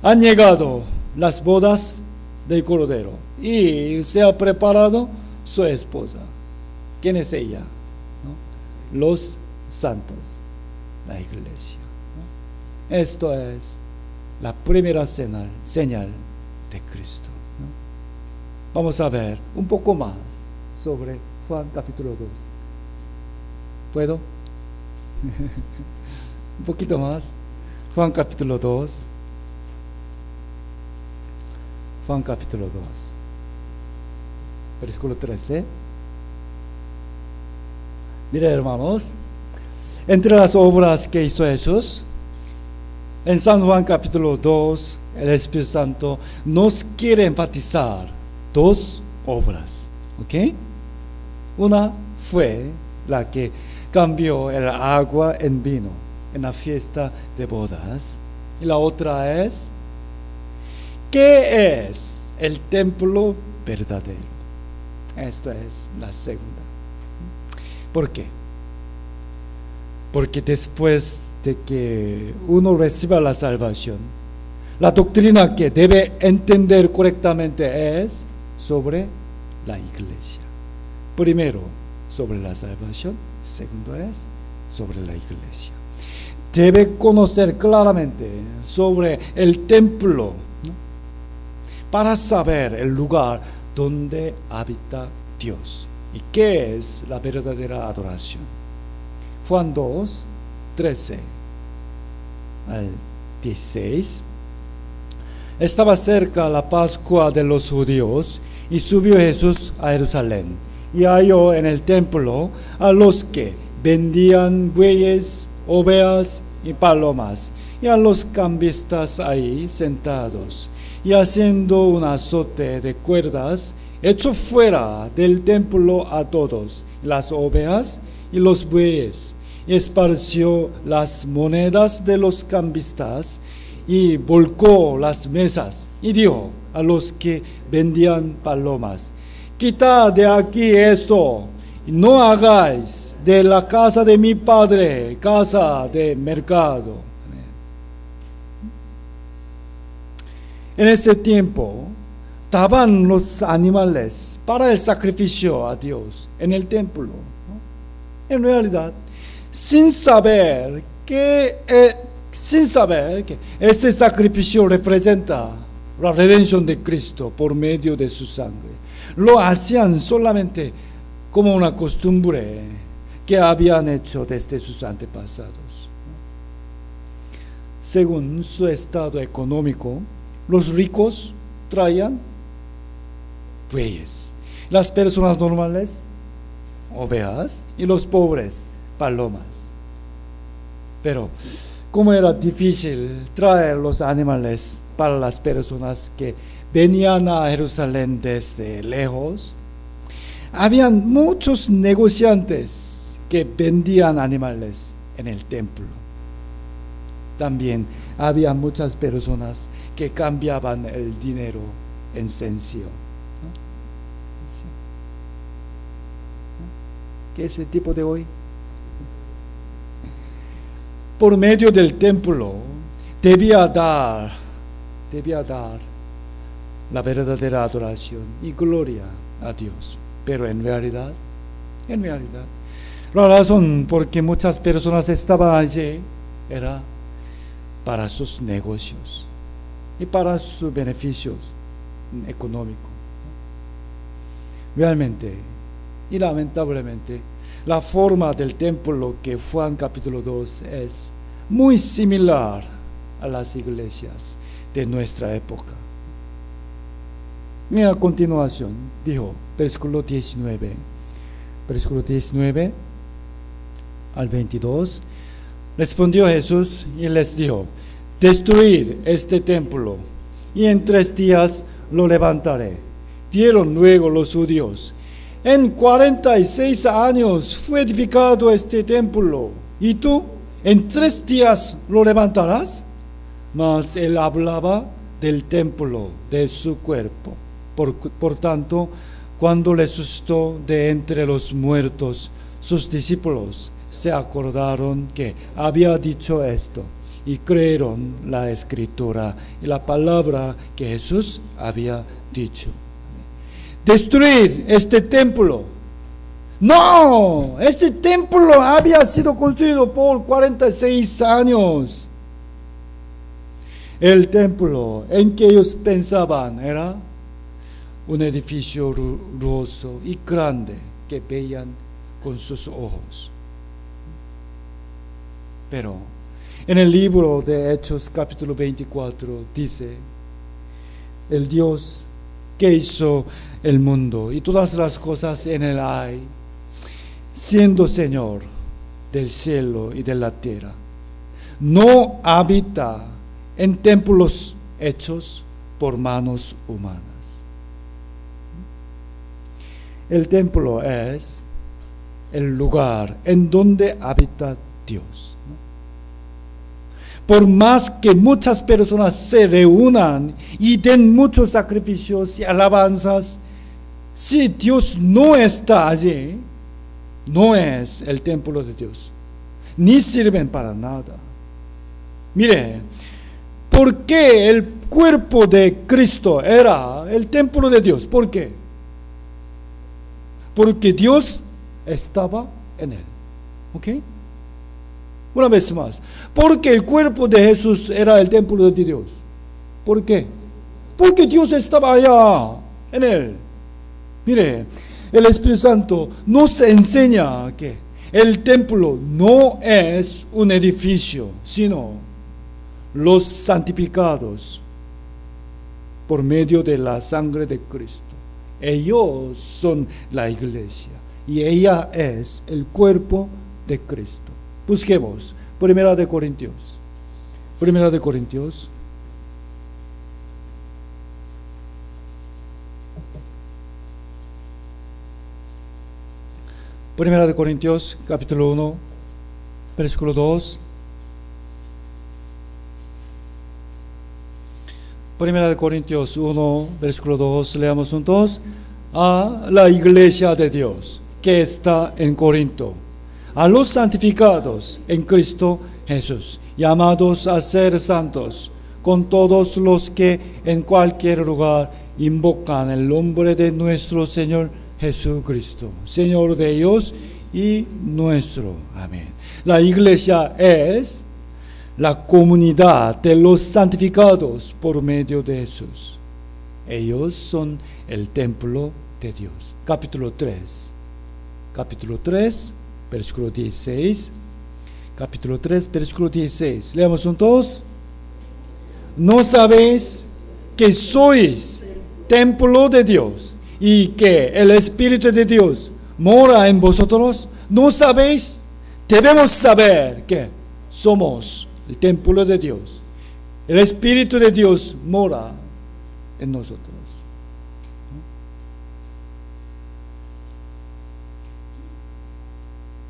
Han llegado las bodas del Cordero y se ha preparado su esposa. ¿Quién es ella? ¿No? Los santos, la iglesia. ¿No? Esto es la primera señal de Cristo. ¿No? Vamos a ver un poco más sobre Juan capítulo 2. ¿Puedo? Un poquito más. Juan capítulo 2. Juan capítulo 2. Versículo 13. Mire, hermanos, entre las obras que hizo Jesús, en San Juan capítulo 2, el Espíritu Santo nos quiere enfatizar dos obras, ¿ok? Una fue la que cambió el agua en vino en la fiesta de bodas, y la otra es, ¿qué es el templo verdadero? Esta es la segunda. ¿Por qué? Porque después de que uno reciba la salvación, la doctrina que debe entender correctamente es sobre la iglesia. Primero, sobre la salvación. Segundo es sobre la iglesia. Debe conocer claramente sobre el templo, ¿no? Para saber el lugar donde habita Dios y qué es la verdadera adoración. Juan 2, 13 al 16. Estaba cerca la Pascua de los judíos y subió Jesús a Jerusalén y halló en el templo a los que vendían bueyes, ovejas y palomas, y a los cambistas ahí sentados, y haciendo un azote de cuerdas, echó fuera del templo a todos, las ovejas y los bueyes, y esparció las monedas de los cambistas, y volcó las mesas, y dijo a los que vendían palomas, quitad de aquí esto, y no hagáis de la casa de mi padre casa de mercado. Amén. En ese tiempo daban los animales para el sacrificio a Dios en el templo, ¿no? En realidad, sin saber que este sacrificio representa la redención de Cristo por medio de su sangre, lo hacían solamente como una costumbre que habían hecho desde sus antepasados. Según su estado económico, los ricos traían bueyes, las personas normales ovejas y los pobres palomas. Pero como era difícil traer los animales para las personas que venían a Jerusalén desde lejos, habían muchos negociantes que vendían animales en el templo. También había muchas personas que cambiaban el dinero en cencio, ¿no? ¿Qué es el tipo de hoy? Por medio del templo debía dar la verdadera adoración y gloria a Dios. Pero en realidad, la razón por que muchas personas estaban allí era para sus negocios y para sus beneficios económicos. Realmente y lamentablemente, la forma del templo que Juan capítulo 2 es muy similar a las iglesias de nuestra época. Mira, a continuación, dijo, versículo 19 al 22, respondió Jesús y les dijo, destruid este templo y en 3 días lo levantaré. Dieron luego los judíos, en 46 años fue edificado este templo, y tú en 3 días lo levantarás. Mas él hablaba del templo de su cuerpo. Por tanto, Cuando resucitó de entre los muertos, sus discípulos se acordaron que había dicho esto y creyeron la escritura y la palabra que Jesús había dicho. Destruir este templo. No, este templo había sido construido por 46 años. El templo en que ellos pensaban era un edificio lujoso y grande que veían con sus ojos. Pero en el libro de Hechos capítulo 24 dice, el Dios que hizo el mundo y todas las cosas en él hay, siendo Señor del cielo y de la tierra, no habita en templos hechos por manos humanas. El templo es el lugar en donde habita Dios. Por más que muchas personas se reúnan y den muchos sacrificios y alabanzas, si Dios no está allí, no es el templo de Dios, ni sirven para nada. Mire, ¿por qué el cuerpo de Cristo era el templo de Dios? ¿Por qué? Porque Dios estaba en él. ¿Ok? Una vez más, porque el cuerpo de Jesús era el templo de Dios. ¿Por qué? Porque Dios estaba allá en él. Mire, el Espíritu Santo nos enseña que el templo no es un edificio, sino los santificados por medio de la sangre de Cristo. Ellos son la iglesia y ella es el cuerpo de Cristo. Busquemos Primera de Corintios. Primera de Corintios. Primera de Corintios, capítulo 1, versículo 2. Primera de Corintios 1, versículo 2, leamos juntos. A la iglesia de Dios que está en Corinto, a los santificados en Cristo Jesús, llamados a ser santos, con todos los que en cualquier lugar invocan el nombre de nuestro Señor Jesucristo, Señor de ellos y nuestro. Amén. La iglesia es la comunidad de los santificados por medio de Jesús. Ellos son el templo de Dios. Capítulo 3. Capítulo 3, versículo 16. Capítulo 3, versículo 16. Leamos juntos. ¿No sabéis que sois templo de Dios y que el Espíritu de Dios mora en vosotros? ¿No sabéis? Debemos saber que somos el templo de Dios. El Espíritu de Dios mora en nosotros.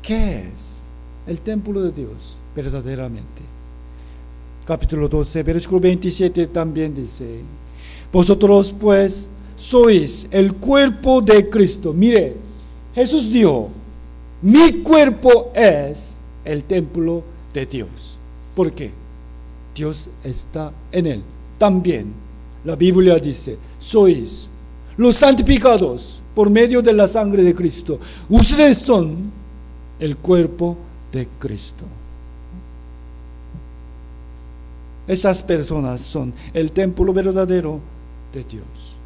¿Qué es el templo de Dios verdaderamente? Capítulo 12, versículo 27 también dice: vosotros pues sois el cuerpo de Cristo. Mire, Jesús dijo: mi cuerpo es el templo de Dios. ¿Por qué? Dios está en él. También la Biblia dice: sois los santificados por medio de la sangre de Cristo. Ustedes son el cuerpo de Cristo. Esas personas son el templo verdadero de Dios.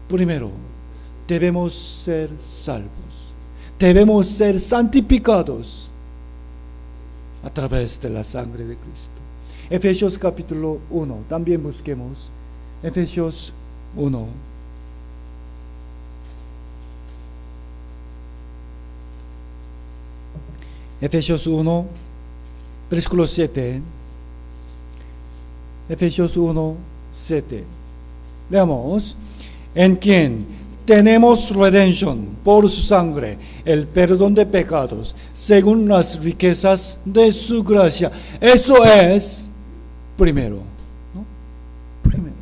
Primero, debemos ser salvos. Debemos ser santificados a través de la sangre de Cristo. Efesios capítulo 1, también busquemos Efesios 1. Efesios 1, versículo 7. Efesios 1, 7. Veamos. En quien tenemos redención por su sangre, el perdón de pecados, según las riquezas de su gracia. Eso es primero, ¿no? Primero.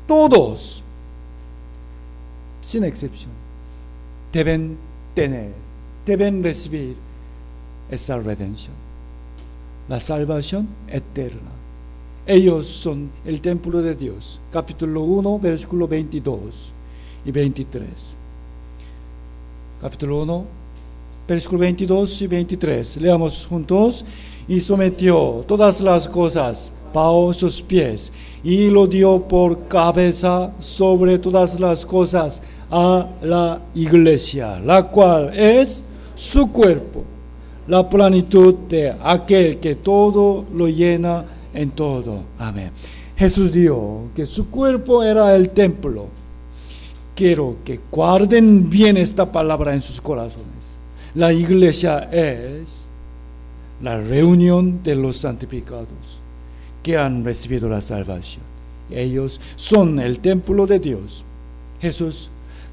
Todos sin excepción, deben tener, deben recibir esa redención, la salvación eterna. Ellos son el templo de Dios. Capítulo 1, versículo 22 y 23. Capítulo 1, versículo 22 y 23. Leamos juntos. Y sometió todas las cosas bajo sus pies, y lo dio por cabeza sobre todas las cosas a la iglesia, la cual es su cuerpo, la plenitud de aquel que todo lo llena en todo. Amén. Jesús dijo que su cuerpo era el templo. Quiero que guarden bien esta palabra en sus corazones. La iglesia es la reunión de los santificados que han recibido la salvación. Ellos son el templo de Dios. Jesús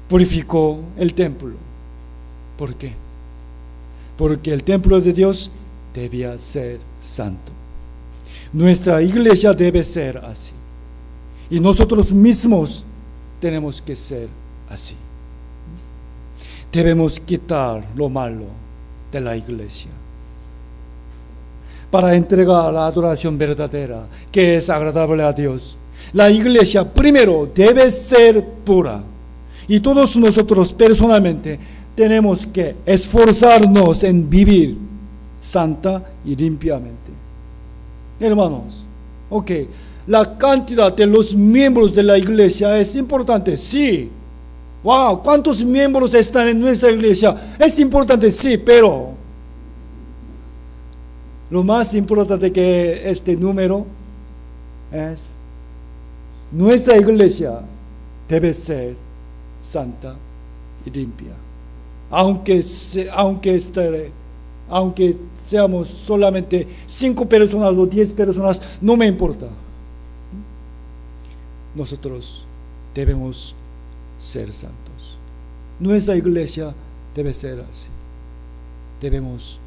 purificó el templo. ¿Por qué? Porque el templo de Dios debía ser santo. Nuestra iglesia debe ser así. Y nosotros mismos tenemos que ser así. Debemos quitar lo malo de la iglesia para entregar la adoración verdadera que es agradable a Dios. La iglesia primero debe ser pura, y todos nosotros personalmente tenemos que esforzarnos en vivir santa y limpiamente. Hermanos, la cantidad de los miembros de la iglesia es importante, sí. Wow, ¿cuántos miembros están en nuestra iglesia? Es importante, sí, pero lo más importante que este número es: nuestra iglesia debe ser santa y limpia. Aunque seamos solamente 5 personas o 10 personas, no me importa. Nosotros debemos ser santos. Nuestra iglesia debe ser así. Debemos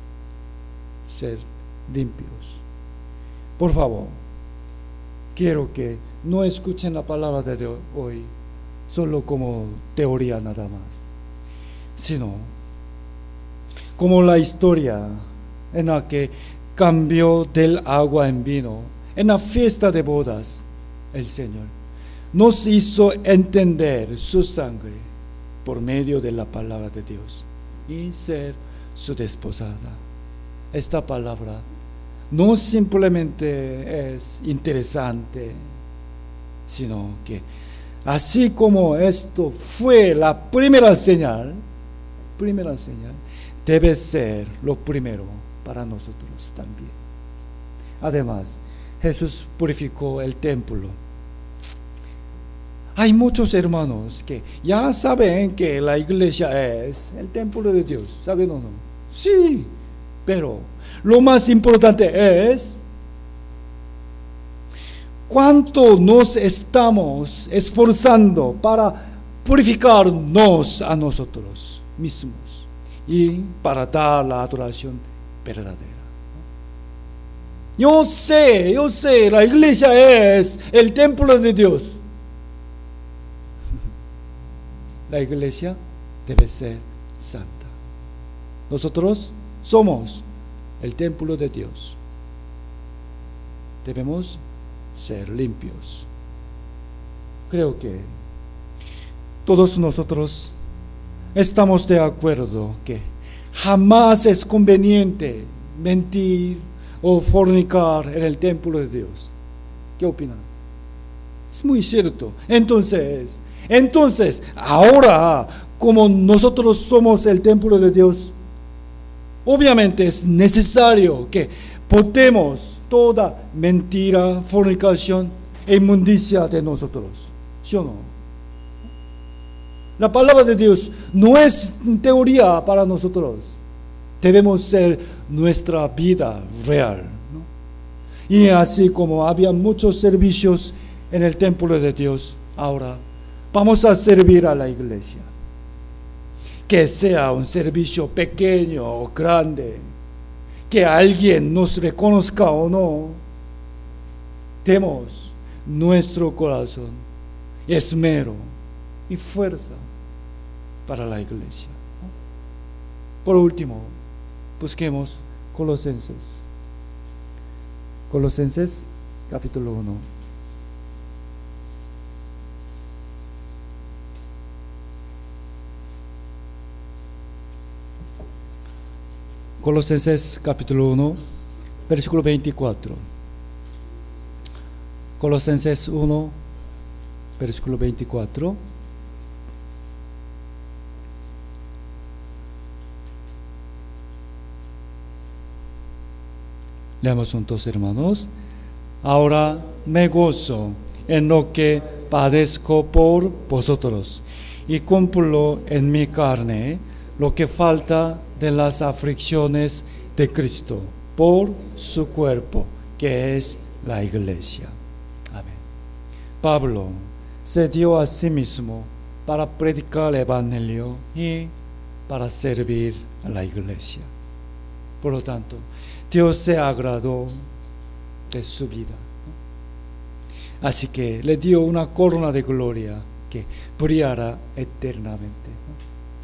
ser limpios. Por favor, quiero que no escuchen la palabra de Dios hoy solo como teoría nada más, sino como la historia en la que cambió del agua en vino en la fiesta de bodas. El Señor nos hizo entender su sangre por medio de la palabra de Dios y ser su desposada. Esta palabra no simplemente es interesante, sino que así como esto fue la primera señal, debe ser lo primero para nosotros también. Además, Jesús purificó el templo. Hay muchos hermanos que ya saben que la iglesia es el templo de Dios, ¿saben o no? Sí, pero lo más importante es cuánto nos estamos esforzando para purificarnos a nosotros mismos y para dar la adoración verdadera. Yo sé, la iglesia es el templo de Dios. La iglesia debe ser santa. Nosotros somos el templo de Dios. Debemos ser limpios. Creo que todos nosotros estamos de acuerdo que jamás es conveniente mentir o fornicar en el templo de Dios. ¿Qué opinan? Es muy cierto. Entonces, ahora, como nosotros somos el templo de Dios, obviamente es necesario que botemos toda mentira, fornicación e inmundicia de nosotros. ¿Sí o no? La palabra de Dios no es teoría para nosotros. Debemos ser nuestra vida real, ¿no? Y así como había muchos servicios en el templo de Dios, ahora vamos a servir a la iglesia. Que sea un servicio pequeño o grande, que alguien nos reconozca o no, demos nuestro corazón, esmero y fuerza para la iglesia. Por último, busquemos Colosenses. Colosenses capítulo 1. Colosenses capítulo 1, versículo 24. Colosenses 1, versículo 24. Leamos juntos, hermanos. Ahora me gozo en lo que padezco por vosotros y cumplo en mi carne lo que falta de las aflicciones de Cristo por su cuerpo, que es la iglesia. Amén. Pablo se dio a sí mismo para predicar el evangelio y para servir a la iglesia. Por lo tanto, Dios se agradó de su vida. Así que le dio una corona de gloria que brillará eternamente,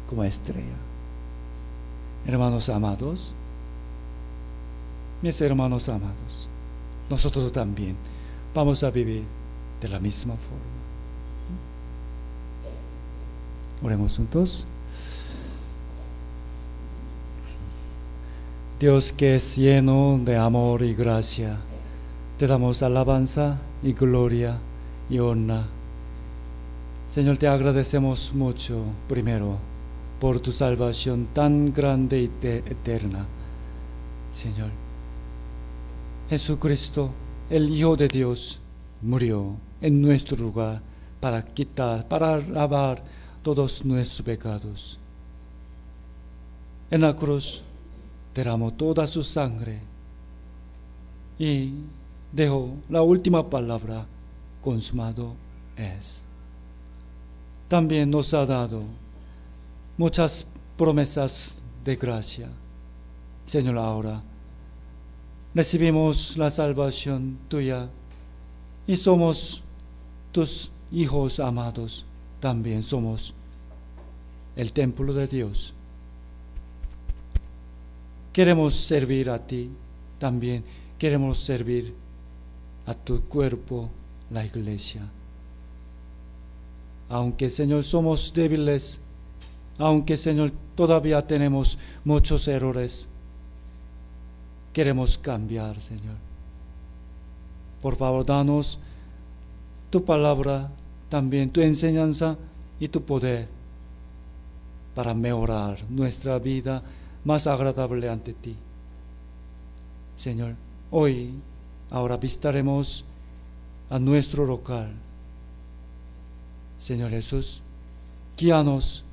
como estrella. Hermanos amados, mis hermanos amados, nosotros también vamos a vivir de la misma forma. Oremos juntos. Dios, que es lleno de amor y gracia, te damos alabanza y gloria y honra. Señor, te agradecemos mucho, primero, por tu salvación tan grande y eterna. Señor, Jesucristo, el Hijo de Dios, murió en nuestro lugar para lavar todos nuestros pecados. En la cruz derramó toda su sangre y dejó la última palabra: consumado es. También nos ha dado muchas promesas de gracia. Señor, ahora recibimos la salvación tuya y somos tus hijos amados. También somos el templo de Dios. Queremos servir a ti, también queremos servir a tu cuerpo, la iglesia. Aunque, Señor, somos débiles, aunque, Señor, todavía tenemos muchos errores, queremos cambiar, Señor. Por favor, danos tu palabra, también tu enseñanza y tu poder para mejorar nuestra vida más agradable ante ti. Señor, hoy, ahora visitaremos a nuestro local. Señor Jesús, guíanos.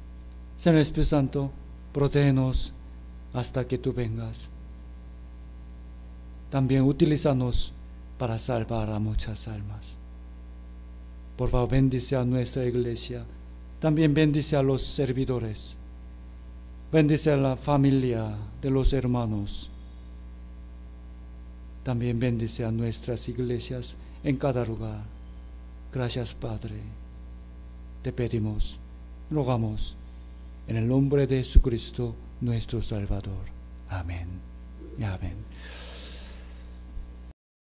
Señor Espíritu Santo, protégenos hasta que tú vengas. También utilízanos para salvar a muchas almas. Por favor, bendice a nuestra iglesia. También bendice a los servidores. Bendice a la familia de los hermanos. También bendice a nuestras iglesias en cada lugar. Gracias, Padre. Te pedimos, rogamos, en el nombre de Jesucristo, nuestro Salvador. Amén y amén.